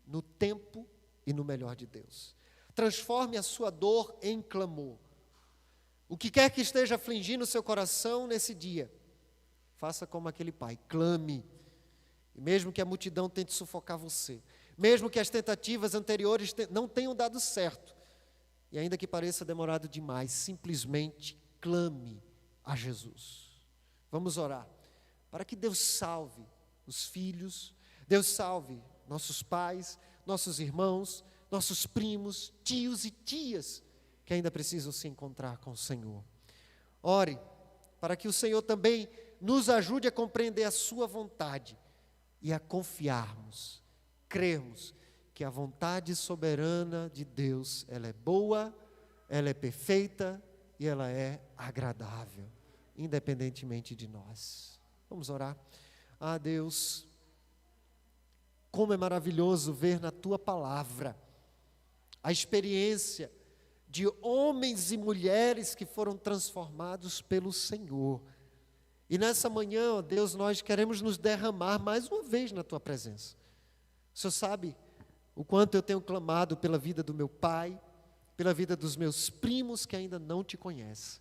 no tempo e no melhor de Deus. Transforme a sua dor em clamor. O que quer que esteja afligindo o seu coração nesse dia, faça como aquele pai, clame. E mesmo que a multidão tente sufocar você, mesmo que as tentativas anteriores não tenham dado certo, E ainda que pareça demorado demais, simplesmente clame a Jesus. Vamos orar para que Deus salve os filhos, Deus salve nossos pais, nossos irmãos, nossos primos, tios e tias que ainda precisam se encontrar com o Senhor. Ore para que o Senhor também nos ajude a compreender a sua vontade e a confiarmos, crermos que a vontade soberana de Deus, ela é boa, ela é perfeita e ela é agradável, independentemente de nós. Vamos orar. Ah, Deus, como é maravilhoso ver na Tua palavra a experiência de homens e mulheres que foram transformados pelo Senhor. E nessa manhã, ó Deus, nós queremos nos derramar mais uma vez na Tua presença. O Senhor sabe o quanto eu tenho clamado pela vida do meu pai, pela vida dos meus primos que ainda não Te conhecem.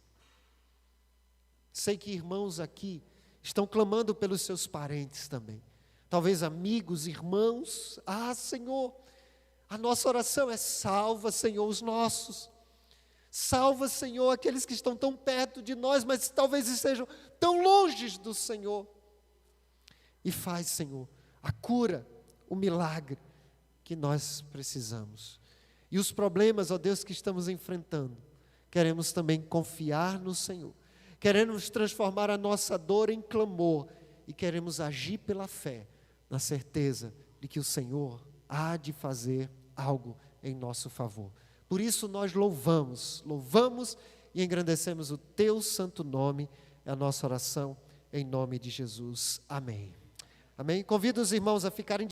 Sei que irmãos aqui estão clamando pelos seus parentes também. Talvez amigos, irmãos. Ah, Senhor, a nossa oração é: salva, Senhor, os nossos. Salva, Senhor, aqueles que estão tão perto de nós, mas talvez estejam tão longe do Senhor. E faz, Senhor, a cura, o milagre que nós precisamos. E os problemas, ó Deus, que estamos enfrentando, queremos também confiar no Senhor. Queremos transformar a nossa dor em clamor e queremos agir pela fé, na certeza de que o Senhor há de fazer algo em nosso favor. Por isso nós louvamos e engrandecemos o Teu santo nome. É a nossa oração em nome de Jesus. Amém. Amém. Convido os irmãos a ficarem